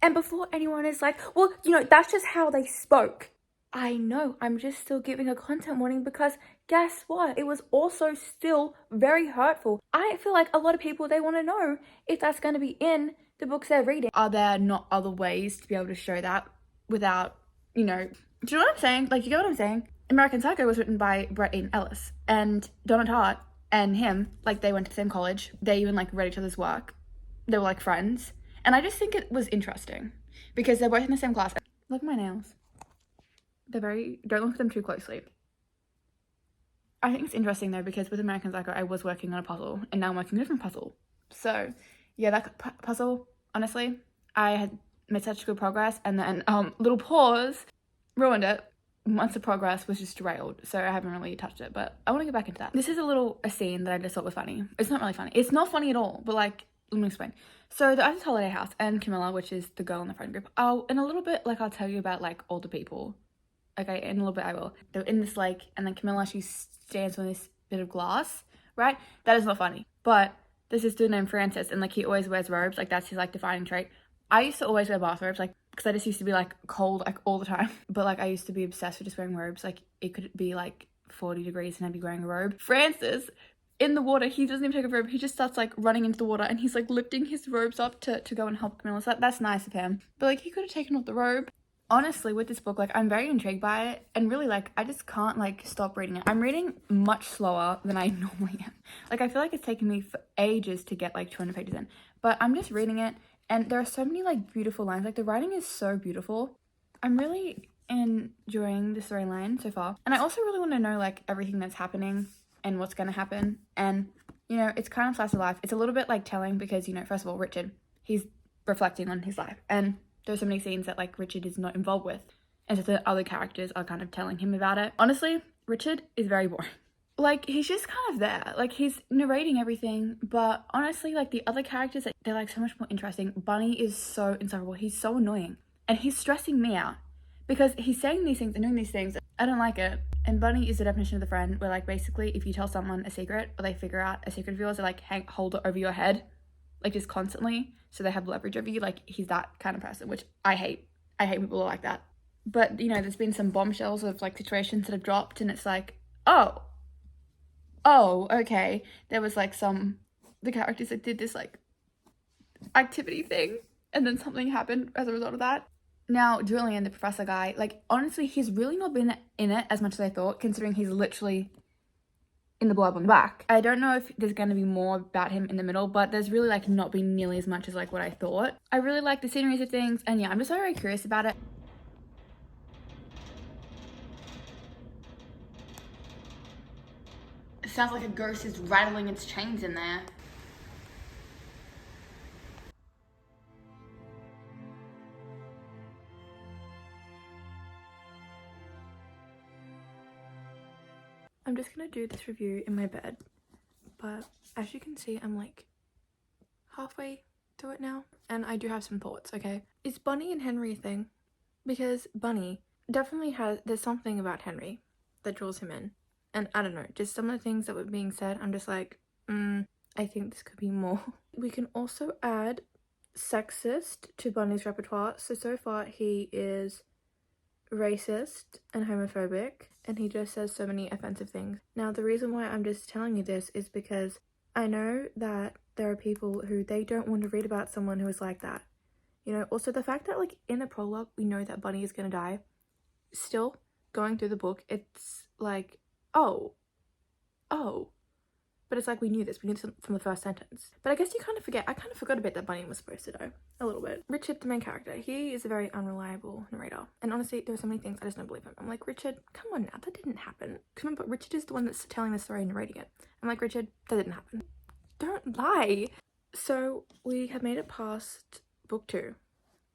Speaker 1: and before anyone is like, well, you know, that's just how they spoke. I know, I'm just still giving a content warning because guess what? It was also still very hurtful. I feel like a lot of people, they want to know if that's going to be in the books they're reading. Are there not other ways to be able to show that without, you know, do you know what I'm saying? Like, you get what I'm saying? American Psycho was written by Bret Easton Ellis, and Donna Tartt and him, like, they went to the same college. They even, like, read each other's work. They were, like, friends. And I just think it was interesting because they're both in the same class. Look at my nails. They're very, don't look at them too closely. I think it's interesting though because with American Psycho, I was working on a puzzle and now I'm working on a different puzzle. So yeah, that puzzle, honestly, I had made such good progress and then little pause ruined it. months of progress was just derailed, so I haven't really touched it, but I want to get back into that. This is a scene that I just thought was funny. It's not really funny. It's not funny at all, but like, let me explain. So they're at this holiday house, and Camilla, which is the girl in the friend group, in a little bit, like, I'll tell you about, like, all the people. Okay, in a little bit I will. They're in this lake, and then Camilla, she stands on this bit of glass, right? That is not funny. But there's this dude named Francis, and, like, he always wears robes. Like, that's his, like, defining trait. I used to always wear bathrobes, like, because I just used to be, like, cold, like, all the time. But, like, I used to be obsessed with just wearing robes. Like, it could be, like, 40 degrees and I'd be wearing a robe. Francis, in the water, he doesn't even take a robe. He just starts, like, running into the water, and he's, like, lifting his robes up to go and help Camilla. So that's nice of him. But, like, he could have taken off the robe. Honestly, with this book, like, I'm very intrigued by it, and really, like, I just can't, like, stop reading it. I'm reading much slower than I normally am. Like, I feel like it's taken me for ages to get, like, 200 pages in. But I'm just reading it, and there are so many, like, beautiful lines. Like, the writing is so beautiful. I'm really enjoying the storyline so far. And I also really want to know, like, everything that's happening and what's going to happen. And, you know, it's kind of slice of life. It's a little bit, like, telling because, you know, first of all, Richard, he's reflecting on his life. And there's so many scenes that, like, Richard is not involved with. And so the other characters are kind of telling him about it. Honestly, Richard is very boring. Like, he's just kind of there. Like, he's narrating everything, but honestly, like, the other characters, they're, like, so much more interesting. Bunny is so insufferable. He's so annoying. And he's stressing me out because he's saying these things and doing these things. I don't like it. And Bunny is the definition of the friend where, like, basically, if you tell someone a secret or they figure out a secret of yours, they, like, hold it over your head, like, just constantly, so they have leverage over you. Like, he's that kind of person, which I hate. I hate people who are like that. But, you know, there's been some bombshells of, like, situations that have dropped, and it's like, oh, okay. There was, like, the characters that did this, like, activity thing, and then something happened as a result of that. Now, Julian, the professor guy, like, honestly, he's really not been in it as much as I thought, considering he's literally in the blurb on the back. I don't know if there's going to be more about him in the middle, but there's really, like, not been nearly as much as, like, what I thought. I really like the sceneries of things, and yeah, I'm just very curious about it. It sounds like a ghost is rattling its chains in there. I'm just gonna do this review in my bed, but as you can see, I'm like halfway through it now, and I do have some thoughts, okay? Is Bunny and Henry a thing? Because Bunny definitely there's something about Henry that draws him in, and I don't know, just some of the things that were being said, I'm just like, I think this could be more. We can also add sexist to Bunny's repertoire. So far he is racist and homophobic, and he just says so many offensive things. Now, the reason why I'm just telling you this is because I know that there are people who they don't want to read about someone who is like that. You know, also the fact that, like, in the prologue we know that Bunny is gonna die, still going through the book, it's like, oh, but it's like we knew this from the first sentence. But I guess you kind of forget. I kind of forgot a bit that Bunny was supposed to die a little bit. Richard, the main character, he is a very unreliable narrator, and honestly there are so many things I just don't believe him. I'm like, Richard, come on now, that didn't happen. Come on, but Richard is the one that's telling the story and narrating it. I'm like, Richard, that didn't happen. Don't lie. So we have made it past book 2,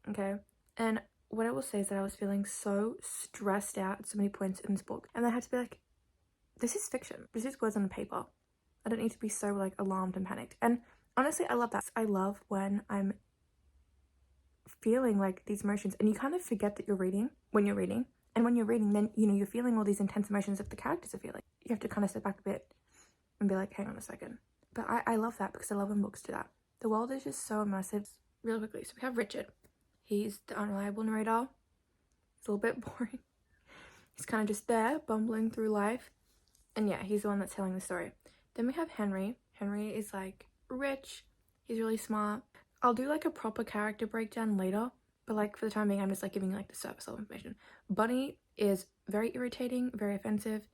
Speaker 1: okay, and what I will say is that I was feeling so stressed out at so many points in this book, and I had to be like, this is fiction, this is words on paper. I don't need to be so, like, alarmed and panicked. And honestly, I love that. I love when I'm feeling, like, these emotions, and you kind of forget that you're reading when you're reading. And when you're reading, then, you know, you're feeling all these intense emotions that the characters are feeling. You have to kind of step back a bit and be like, hang on a second. But I love that because I love when books do that. The world is just so immersive. Really quickly, so we have Richard. He's the unreliable narrator. He's a little bit boring. He's kind of just there, bumbling through life. And yeah, he's the one that's telling the story. Then we have Henry. Henry is, like, rich. He's really smart. I'll do, like, a proper character breakdown later, but, like, for the time being, I'm just, like, giving, like, the surface level information. Bunny is very irritating, very offensive.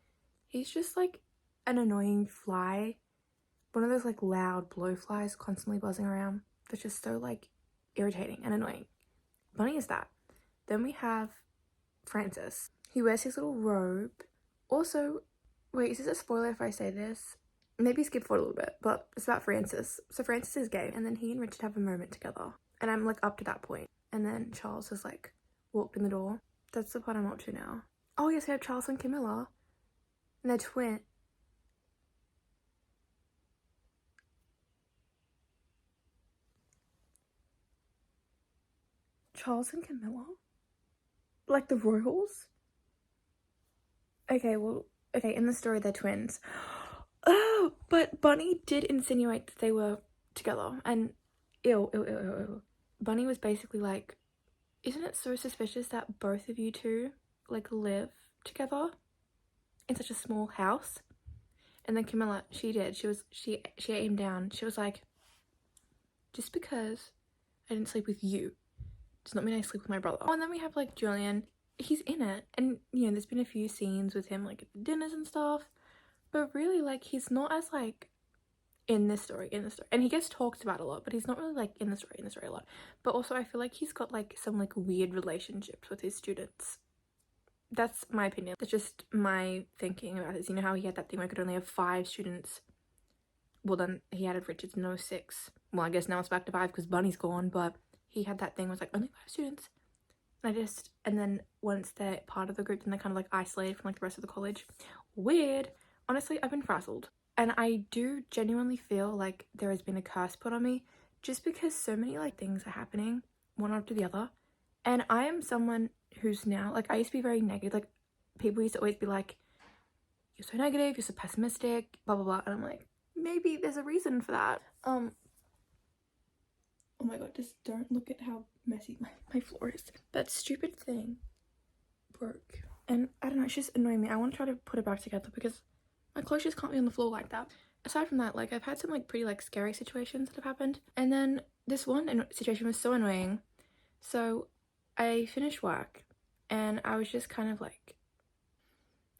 Speaker 1: He's just, like, an annoying fly. One of those, like, loud blowflies constantly buzzing around. That's just so, like, irritating and annoying. Bunny is that. Then we have Francis. He wears his little robe. Also, wait, is this a spoiler if I say this? Maybe skip forward a little bit, but it's about Francis. So Francis is gay, and then he and Richard have a moment together. And I'm, like, up to that point. And then Charles has, like, walked in the door. That's the part I'm up to now. Oh yes, we have Charles and Camilla. And they're twin. Charles and Camilla? Like the royals? Okay, well, okay, in the story they're twins. Oh, but Bunny did insinuate that they were together, and ew. Bunny was basically like, isn't it so suspicious that both of you two, like, live together in such a small house? And then Camilla, she aimed down. She was like, just because I didn't sleep with you does not mean I sleep with my brother. Oh, and then we have, like, Julian. He's in it, and, you know, there's been a few scenes with him, like, at the dinners and stuff, but really, like, he's not as, like, in this story, and he gets talked about a lot, but he's not really, like, in the story a lot. But also, I feel like he's got, like, some, like, weird relationships with his students. That's my opinion. That's just my thinking about this. You know how he had that thing where he could only have 5 students? Well, then he added Richards, no 6. Well, I guess now it's back to 5 because Bunny's gone, but he had that thing where it's like, only 5 students. And then once they're part of the group, then they're kind of, like, isolated from, like, the rest of the college. Weird. Honestly, I've been frazzled. And I do genuinely feel like there has been a curse put on me just because so many, like, things are happening one after the other. And I am someone who's now, like, I used to be very negative. Like, people used to always be like, you're so negative, you're so pessimistic, blah, blah, blah. And I'm like, maybe there's a reason for that. Oh my god, just don't look at how messy my floor is. That stupid thing broke. And I don't know, it's just annoying me. I want to try to put it back together because my clothes just can't be on the floor like that. Aside from that, like, I've had some, like, pretty, like, scary situations that have happened. And then this one situation was so annoying. So I finished work and I was just kind of like,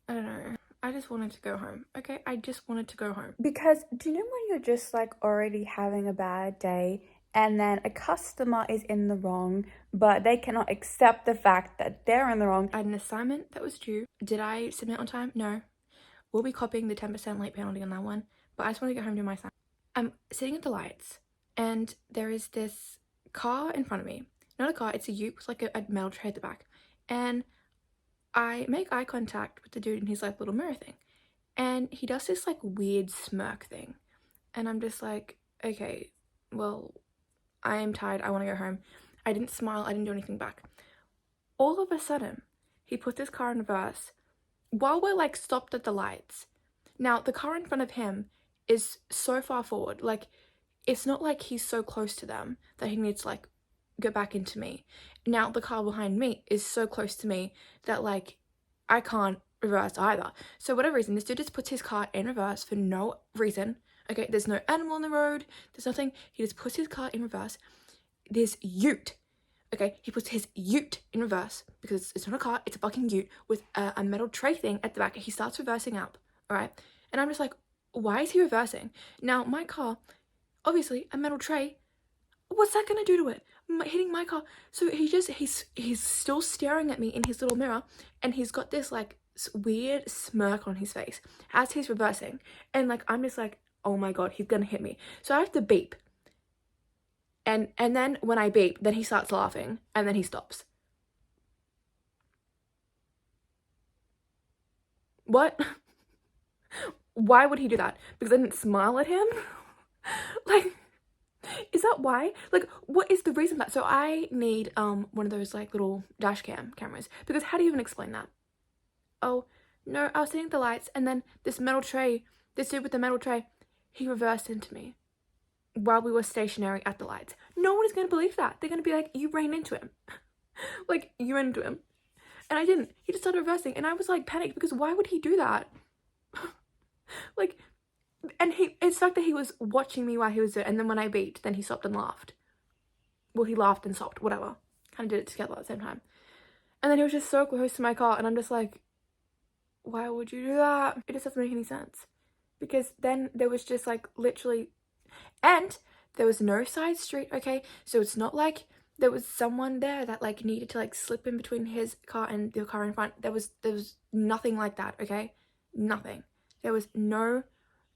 Speaker 1: I don't know. I just wanted to go home. Okay, I just wanted to go home. Because do you know when you're just, like, already having a bad day and then a customer is in the wrong, but they cannot accept the fact that they're in the wrong? I had an assignment that was due. Did I submit on time? No. We'll be copying the 10% late penalty on that one, but I just want to get home and do my assignment. I'm sitting at the lights and there is this car in front of me. Not a car, it's a ute with, like, a metal tray at the back. And I make eye contact with the dude in his, like, little mirror thing. And he does this, like, weird smirk thing. And I'm just like, okay, well, I am tired, I want to go home. I didn't smile, I didn't do anything back. All of a sudden, he put this car in reverse while we're, like, stopped at the lights. Now, the car in front of him is so far forward. Like, it's not like he's so close to them that he needs to, like, go back into me. Now, the car behind me is so close to me that, like, I can't reverse either. So, whatever reason, this dude just puts his car in reverse for no reason. Okay, there's no animal on the road, there's nothing. He just puts his car in reverse. This ute, okay, he puts his ute in reverse because it's not a car, it's a fucking ute with a metal tray thing at the back. He starts reversing up, all right? And I'm just like, why is he reversing? Now, my car, obviously, a metal tray, what's that gonna do to it? Hitting my car. So he's still staring at me in his little mirror, and he's got this, like, weird smirk on his face as he's reversing. And, like, I'm just like, oh my god, he's gonna hit me. So I have to beep. And then when I beep, then he starts laughing, and then he stops. What? Why would he do that? Because I didn't smile at him? Like, is that why? Like, what is the reason for that? So I need one of those, like, little dash cam cameras, because how do you even explain that? Oh, no, I was sitting at the lights, and then this dude with the metal tray, he reversed into me while we were stationary at the lights. No one is going to believe that. They're going to be like, you ran into him. Like, you ran into him. And I didn't. He just started reversing, and I was, like, panicked, because why would he do that? Like, and it's the fact that he was watching me while he was there, and then when I beeped, then he stopped and laughed. Well, he laughed and stopped, whatever. Kind of did it together at the same time. And then he was just so close to my car, and I'm just like, why would you do that? It just doesn't make any sense. Because then there was just, like, literally, and there was no side street, okay? So it's not like there was someone there that, like, needed to, like, slip in between his car and the car in front. There was nothing like that, okay? Nothing. There was no,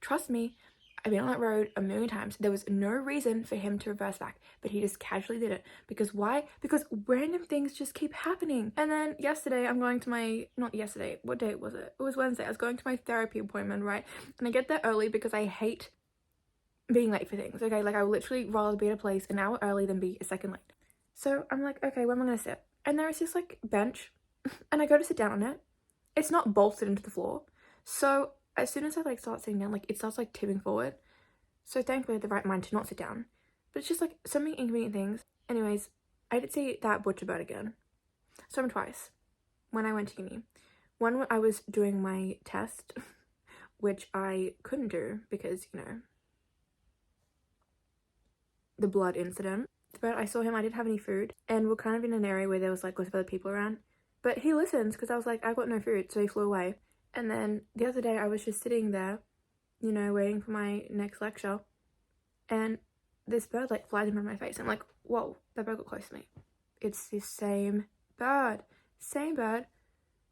Speaker 1: trust me, I've been on that road a million times. There was no reason for him to reverse back, but he just casually did it. Because why? Because random things just keep happening. And then yesterday, I'm going to my, not yesterday, what date was it? It was Wednesday. I was going to my therapy appointment, right? And I get there early because I hate being late for things, okay? Like, I would literally rather be at a place an hour early than be a second late. So I'm like, okay, where am I gonna sit? And there is this like bench, and I go to sit down on it. It's not bolted into the floor. So as soon as I like start sitting down, like it starts like tipping forward. So thankfully I had the right mind to not sit down. But it's just like so many inconvenient things. Anyways, I did see that butcher bird again. Saw him twice when I went to uni. One when I was doing my test, which I couldn't do because, you know, the blood incident. But I saw him, I didn't have any food, and we're kind of in an area where there was like lots of other people around. But he listens because I was like, I've got no food, so he flew away. And then the other day I was just sitting there, you know, waiting for my next lecture, and this bird like flies in front of my face. I'm like, whoa, that bird got close to me. It's the same bird. Same bird.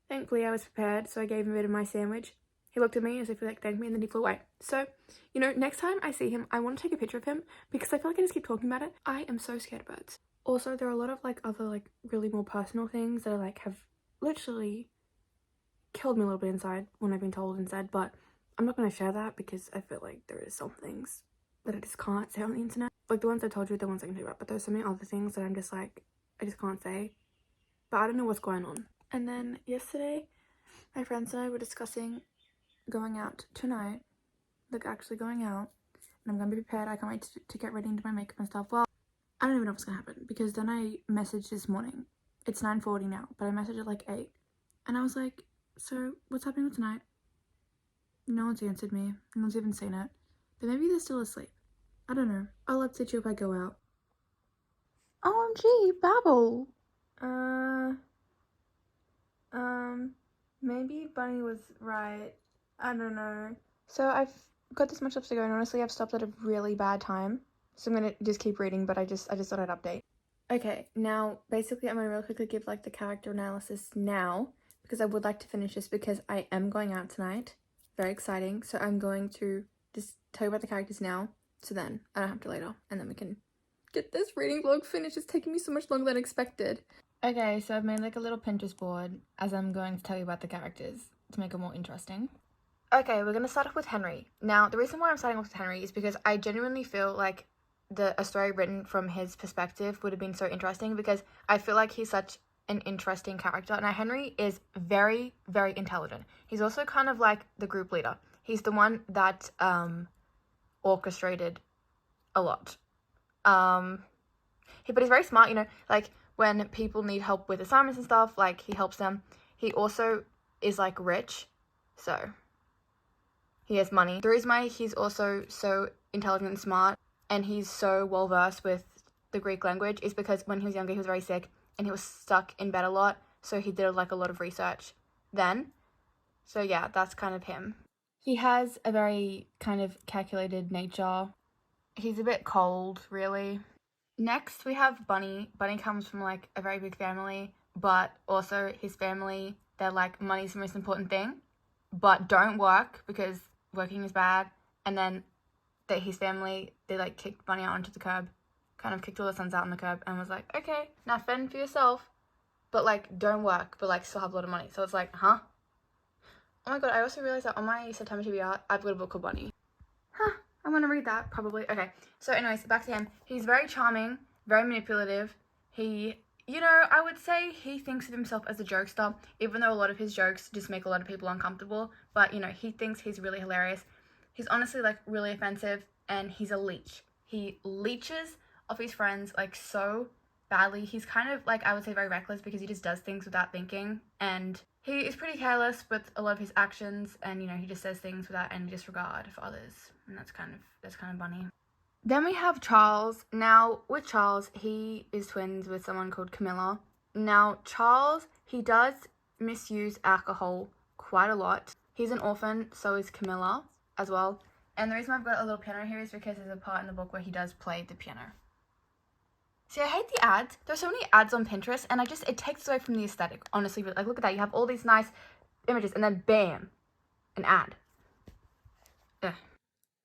Speaker 1: Thankfully I was prepared, so I gave him a bit of my sandwich. He looked at me as if he like thanked me, and then he flew away. So, you know, next time I see him, I want to take a picture of him because I feel like I just keep talking about it. I am so scared of birds. Also, there are a lot of like other like really more personal things that I like have literally killed me a little bit inside when I've been told and said, but I'm not going to share that because I feel like there is some things that I just can't say on the internet. Like the ones I told you, the ones I can talk about, but there's so many other things that I'm just like, I just can't say. But I don't know what's going on. And then yesterday, my friends and I were discussing going out tonight, like actually going out, and I'm gonna be prepared. I can't wait to get ready and do my makeup and stuff. Well, I don't even know what's gonna happen because then I messaged this morning. It's 9:40 now, but I messaged at like 8, and I was like, so what's happening with tonight? No one's answered me. No one's even seen it, but maybe they're still asleep. I don't know. I'll update you if I go out. OMG, Babble. Maybe Bunny was right. I don't know. So I've got this much stuff to go, and honestly I've stopped at a really bad time. So I'm gonna just keep reading, but I just thought I'd update. Okay, now basically I'm gonna really quickly give like the character analysis now because I would like to finish this because I am going out tonight. Very exciting. So I'm going to just tell you about the characters now, so then I don't have to later, and then we can get this reading vlog finished. It's taking me so much longer than expected. Okay, so I've made like a little Pinterest board as I'm going to tell you about the characters to make it more interesting. Okay, we're gonna start off with Henry. Now, the reason why I'm starting off with Henry is because I genuinely feel like a story written from his perspective would have been so interesting because I feel like he's such an interesting character. Now, Henry is very, very intelligent. He's also kind of like the group leader. He's the one that orchestrated a lot. But he's very smart, you know, like when people need help with assignments and stuff, like he helps them. He also is like rich, so he has money. The reason why he's also so intelligent and smart and he's so well versed with the Greek language is because when he was younger he was very sick and he was stuck in bed a lot, so he did like a lot of research then. So yeah, that's kind of him. He has a very kind of calculated nature. He's a bit cold, really. Next, we have Bunny. Bunny comes from, like, a very big family, but also his family, they're like, money's the most important thing, but don't work because working is bad. And then his family, they, like, kicked Bunny out onto the curb, kind of kicked all the sons out on the curb and was like, okay, now fend for yourself, but, like, don't work, but, like, still have a lot of money. So it's like, huh? Oh my god, I also realized that on my September TBR, I've got a book called Bunny. Huh. I'm gonna read that, probably. Okay, so anyways, back to him. He's very charming, very manipulative. He, you know, I would say he thinks of himself as a jokester, even though a lot of his jokes just make a lot of people uncomfortable. But, you know, he thinks he's really hilarious. He's honestly, like, really offensive, and he's a leech. He leeches off his friends, like, so badly. He's kind of, like, I would say very reckless because he just does things without thinking, and he is pretty careless with a lot of his actions, and, you know, he just says things without any disregard for others. And that's kind of Bunny. Then we have Charles. Now, with Charles, he is twins with someone called Camilla. Now, Charles, he does misuse alcohol quite a lot. He's an orphan, so is Camilla as well. And the reason I've got a little piano here is because there's a part in the book where he does play the piano. See, I hate the ads. There's so many ads on Pinterest, and it takes away from the aesthetic. Honestly, like, look at that. You have all these nice images, and then bam, an ad. Ugh.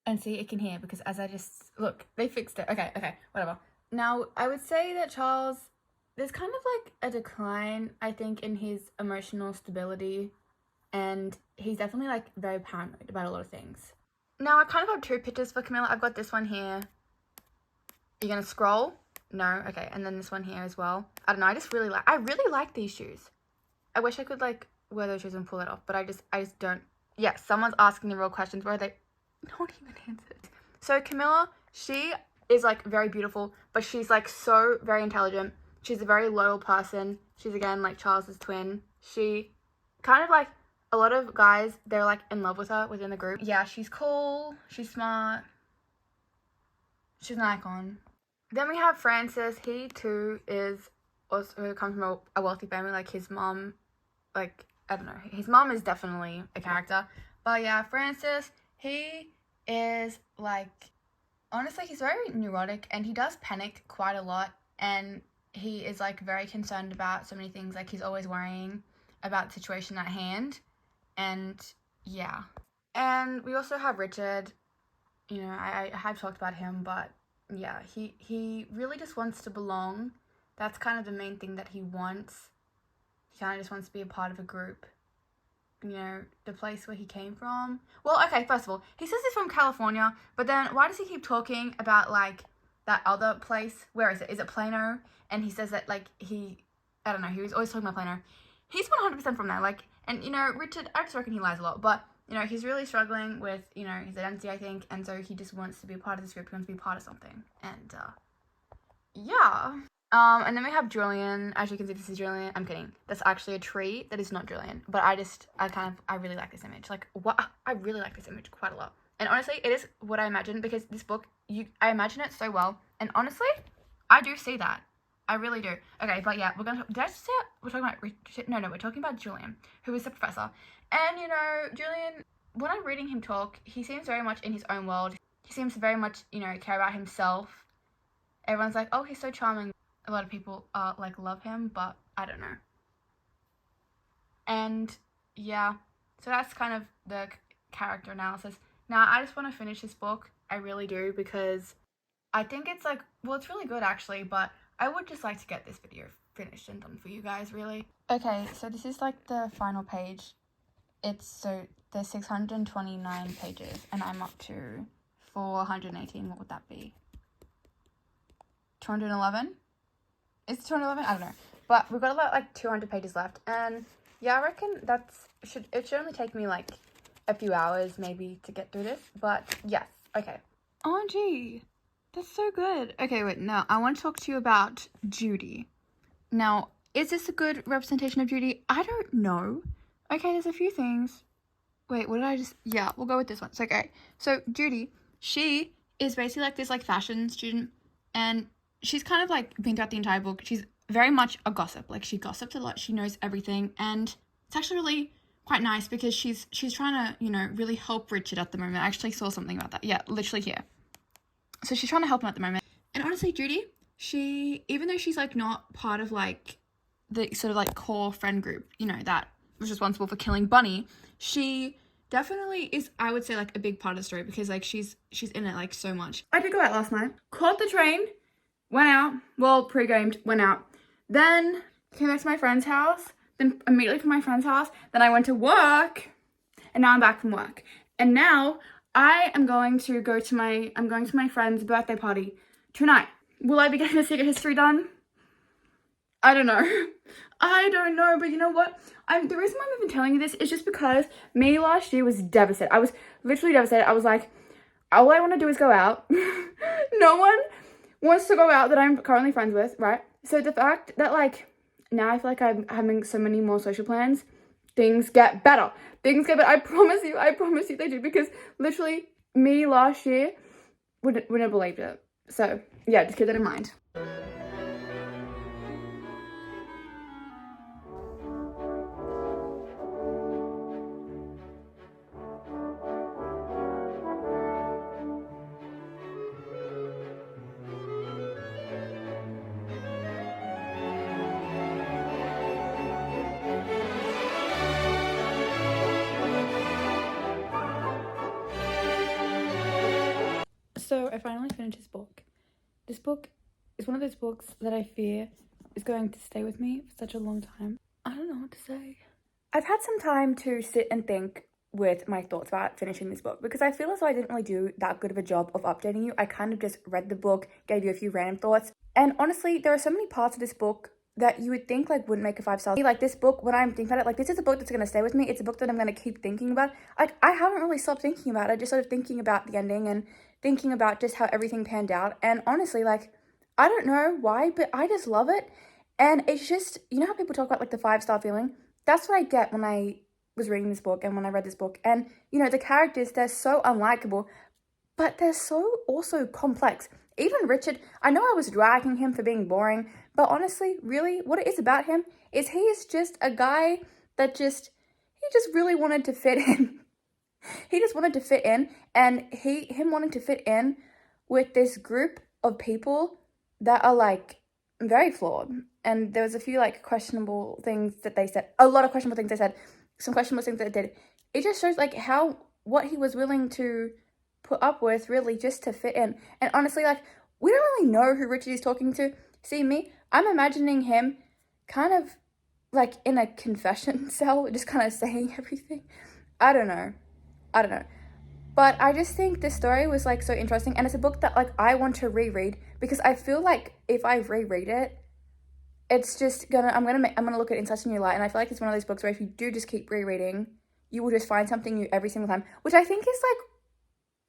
Speaker 1: And see, it can hear because as I just, look, they fixed it. Okay, whatever. Now, I would say that Charles, there's kind of like a decline, I think, in his emotional stability. And he's definitely like very paranoid about a lot of things. Now, I kind of have two pictures for Camilla. I've got this one here. You're going to scroll? No? Okay, and then this one here as well. I don't know, I really like these shoes. I wish I could like wear those shoes and pull it off, but I just don't. Yeah, someone's asking the real questions. Where are they? Not even answered. So Camilla, she is like very beautiful, but she's like so very intelligent. She's a very loyal person. She's again like Charles's twin. She kind of like a lot of guys, they're like in love with her within the group. Yeah, she's cool. She's smart. She's an icon. Then we have Francis. He too is also comes from a wealthy family. Like his mom, like I don't know. His mom is definitely a character. But yeah, Francis. He is like, honestly, he's very neurotic and he does panic quite a lot. And he is like very concerned about so many things. Like he's always worrying about the situation at hand. And yeah. And we also have Richard. You know, I have talked about him, but yeah, he really just wants to belong. That's kind of the main thing that he wants. He kind of just wants to be a part of a group. You know, the place where he came from. Well, okay, first of all, he says he's from California, but then why does he keep talking about, like, that other place? Where is it? Is it Plano? And he says that, like, I don't know, he was always talking about Plano. He's 100% from there, like, and, you know, Richard, I just reckon he lies a lot, but, you know, he's really struggling with, you know, his identity, I think, and so he just wants to be a part of this group, he wants to be part of something, and, yeah. And then we have Julian. As you can see, this is Julian. I'm kidding. That's actually a tree. That is not Julian. But I really like this image. Like, what? I really like this image quite a lot. And honestly, it is what I imagined because this book, I imagine it so well. And honestly, I do see that. I really do. Okay, but yeah, did I just say it? We're talking about Richard? No, we're talking about Julian, who is the professor. And, you know, Julian, when I'm reading him talk, he seems very much in his own world. He seems to very much, you know, care about himself. Everyone's like, oh, he's so charming. A lot of people like love him, but I don't know. And yeah, so that's kind of the character analysis. Now I just want to finish this book. I really do, because I think it's like, well, it's really good actually, but I would just like to get this video finished and done for you guys, really. Okay, so this is like the final page. There's 629 pages and I'm up to 418. What would that be? 211? Is it 211? I don't know. But we've got about like 200 pages left. And yeah, I reckon it should only take me like a few hours maybe to get through this. But yes, okay. OMG, that's so good. Okay, wait, now I want to talk to you about Judy. Now, is this a good representation of Judy? I don't know. Okay, there's a few things. Wait, what did I just... Yeah, we'll go with this one. So, okay. So, Judy, she is basically like this like fashion student. And she's kind of like been throughout the entire book. She's very much a gossip. Like she gossips a lot. She knows everything. And it's actually really quite nice because she's trying to, you know, really help Richard at the moment. I actually saw something about that. Yeah, literally here. So she's trying to help him at the moment. And honestly, Judy, even though she's like not part of like the sort of like core friend group, you know, that was responsible for killing Bunny, she definitely is, I would say, like a big part of the story because like she's in it like so much. I did go out last night, caught the train, went out, well, pre-gamed, went out, then came back to my friend's house, then immediately from my friend's house, then I went to work, and now I'm back from work. And now I am going to my friend's birthday party tonight. Will I be getting a Secret History done? I don't know. I don't know, but you know what? The reason why I'm even telling you this is just because me last year was devastated. I was literally devastated. I was like, all I want to do is go out. No one wants to go out that I'm currently friends with, right? So the fact that like, now I feel like I'm having so many more social plans, things get better. Things get better. I promise you they do, because literally me last year wouldn't have believed it. So yeah, just keep that in mind. I finally finished this book. This book is one of those books that I fear is going to stay with me for such a long time. I don't know what to say. I've had some time to sit and think with my thoughts about finishing this book because I feel as though I didn't really do that good of a job of updating you. I kind of just read the book, gave you a few random thoughts. And honestly, there are so many parts of this book that you would think like wouldn't make a 5-star. Like this book, when I'm thinking about it, like this is a book that's going to stay with me. It's a book that I'm going to keep thinking about. Like I haven't really stopped thinking about it. Just sort of thinking about the ending and thinking about just how everything panned out. And honestly, like, I don't know why, but I just love it. And it's just, you know how people talk about like the 5-star feeling? That's what I get when I was reading this book and when I read this book. And, you know, the characters, they're so unlikable, but they're so also complex. Even Richard, I know I was dragging him for being boring, but honestly, really, what it is about him is he is just a guy that he just really wanted to fit in. He just wanted to fit in, and him wanting to fit in with this group of people that are like very flawed. And there was a few like questionable things that they said, a lot of questionable things they said, some questionable things that they did. It just shows like what he was willing to put up with really just to fit in. And honestly, like, we don't really know who Richard is talking to. See, me, I'm imagining him kind of like in a confession cell, just kind of saying everything. I don't know. But I just think this story was like so interesting, and it's a book that like I want to reread because I feel like if I reread it, it's just I'm gonna look at it in such a new light. And I feel like it's one of those books where if you do just keep rereading, you will just find something new every single time, which I think is like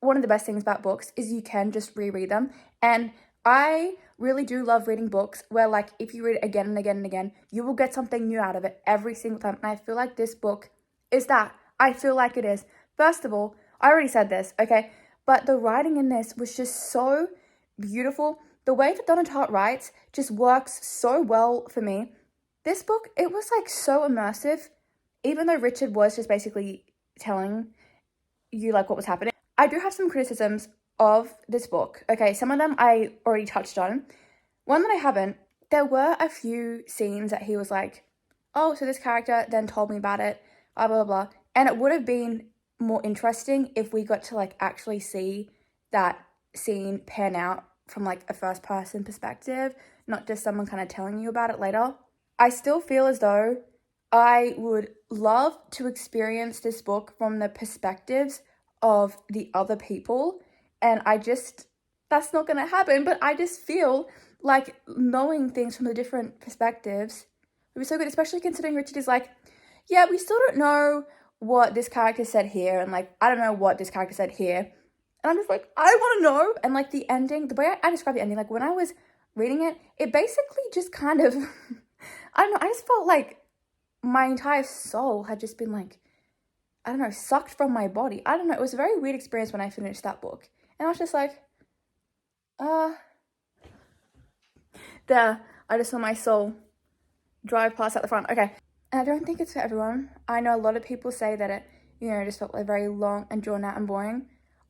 Speaker 1: one of the best things about books is you can just reread them. And I really do love reading books where like if you read it again and again and again, you will get something new out of it every single time. And I feel like this book is that. I feel like it is. First of all, I already said this, okay? But the writing in this was just so beautiful. The way that Donna Tartt writes just works so well for me. This book, it was like so immersive, even though Richard was just basically telling you like what was happening. I do have some criticisms of this book. Okay, some of them I already touched on. One that I haven't, there were a few scenes that he was like, oh, so this character then told me about it, blah, blah, blah. And it would have been more interesting if we got to like actually see that scene pan out from like a first person perspective, not just someone kind of telling you about it later. I still feel as though I would love to experience this book from the perspectives of the other people, and that's not gonna happen, but I just feel like knowing things from the different perspectives would be so good, especially considering Richard is like, yeah, we still don't know what this character said here, and like, I don't know what this character said here, and I'm just like, I want to know. And like the ending, the way I describe the ending, like when I was reading it, it basically just kind of, I don't know, I just felt like my entire soul had just been like, I don't know, sucked from my body. I don't know, it was a very weird experience when I finished that book, and I was just like, there, I just saw my soul drive past at the front. Okay. And I don't think it's for everyone. I know a lot of people say that it, you know, just felt like very long and drawn out and boring.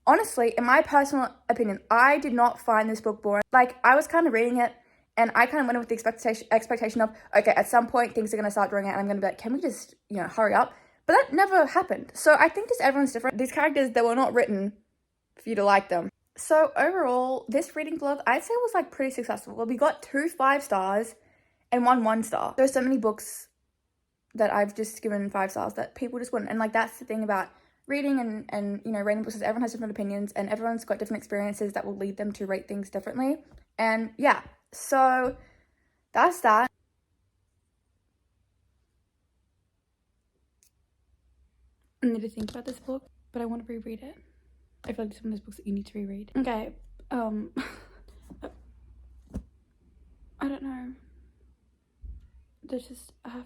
Speaker 1: Honestly, in my personal opinion, I did not find this book boring. Like, I was kind of reading it, and I kind of went in with the expectation of, okay, at some point things are going to start drawing out, and I'm going to be like, can we just, you know, hurry up? But that never happened. So I think just everyone's different. These characters, they were not written for you to like them. So overall, this reading vlog, I'd say was like pretty successful. Well, we got 2 5-stars and 1 1-star. There's so many books that I've just given 5 stars that people just wouldn't. And like, that's the thing about reading and you know, rating books is everyone has different opinions and everyone's got different experiences that will lead them to rate things differently. And yeah, so that's that. I need to think about this book, but I want to reread it. I feel like it's one of those books that you need to reread. Okay, I don't know. There's just, I have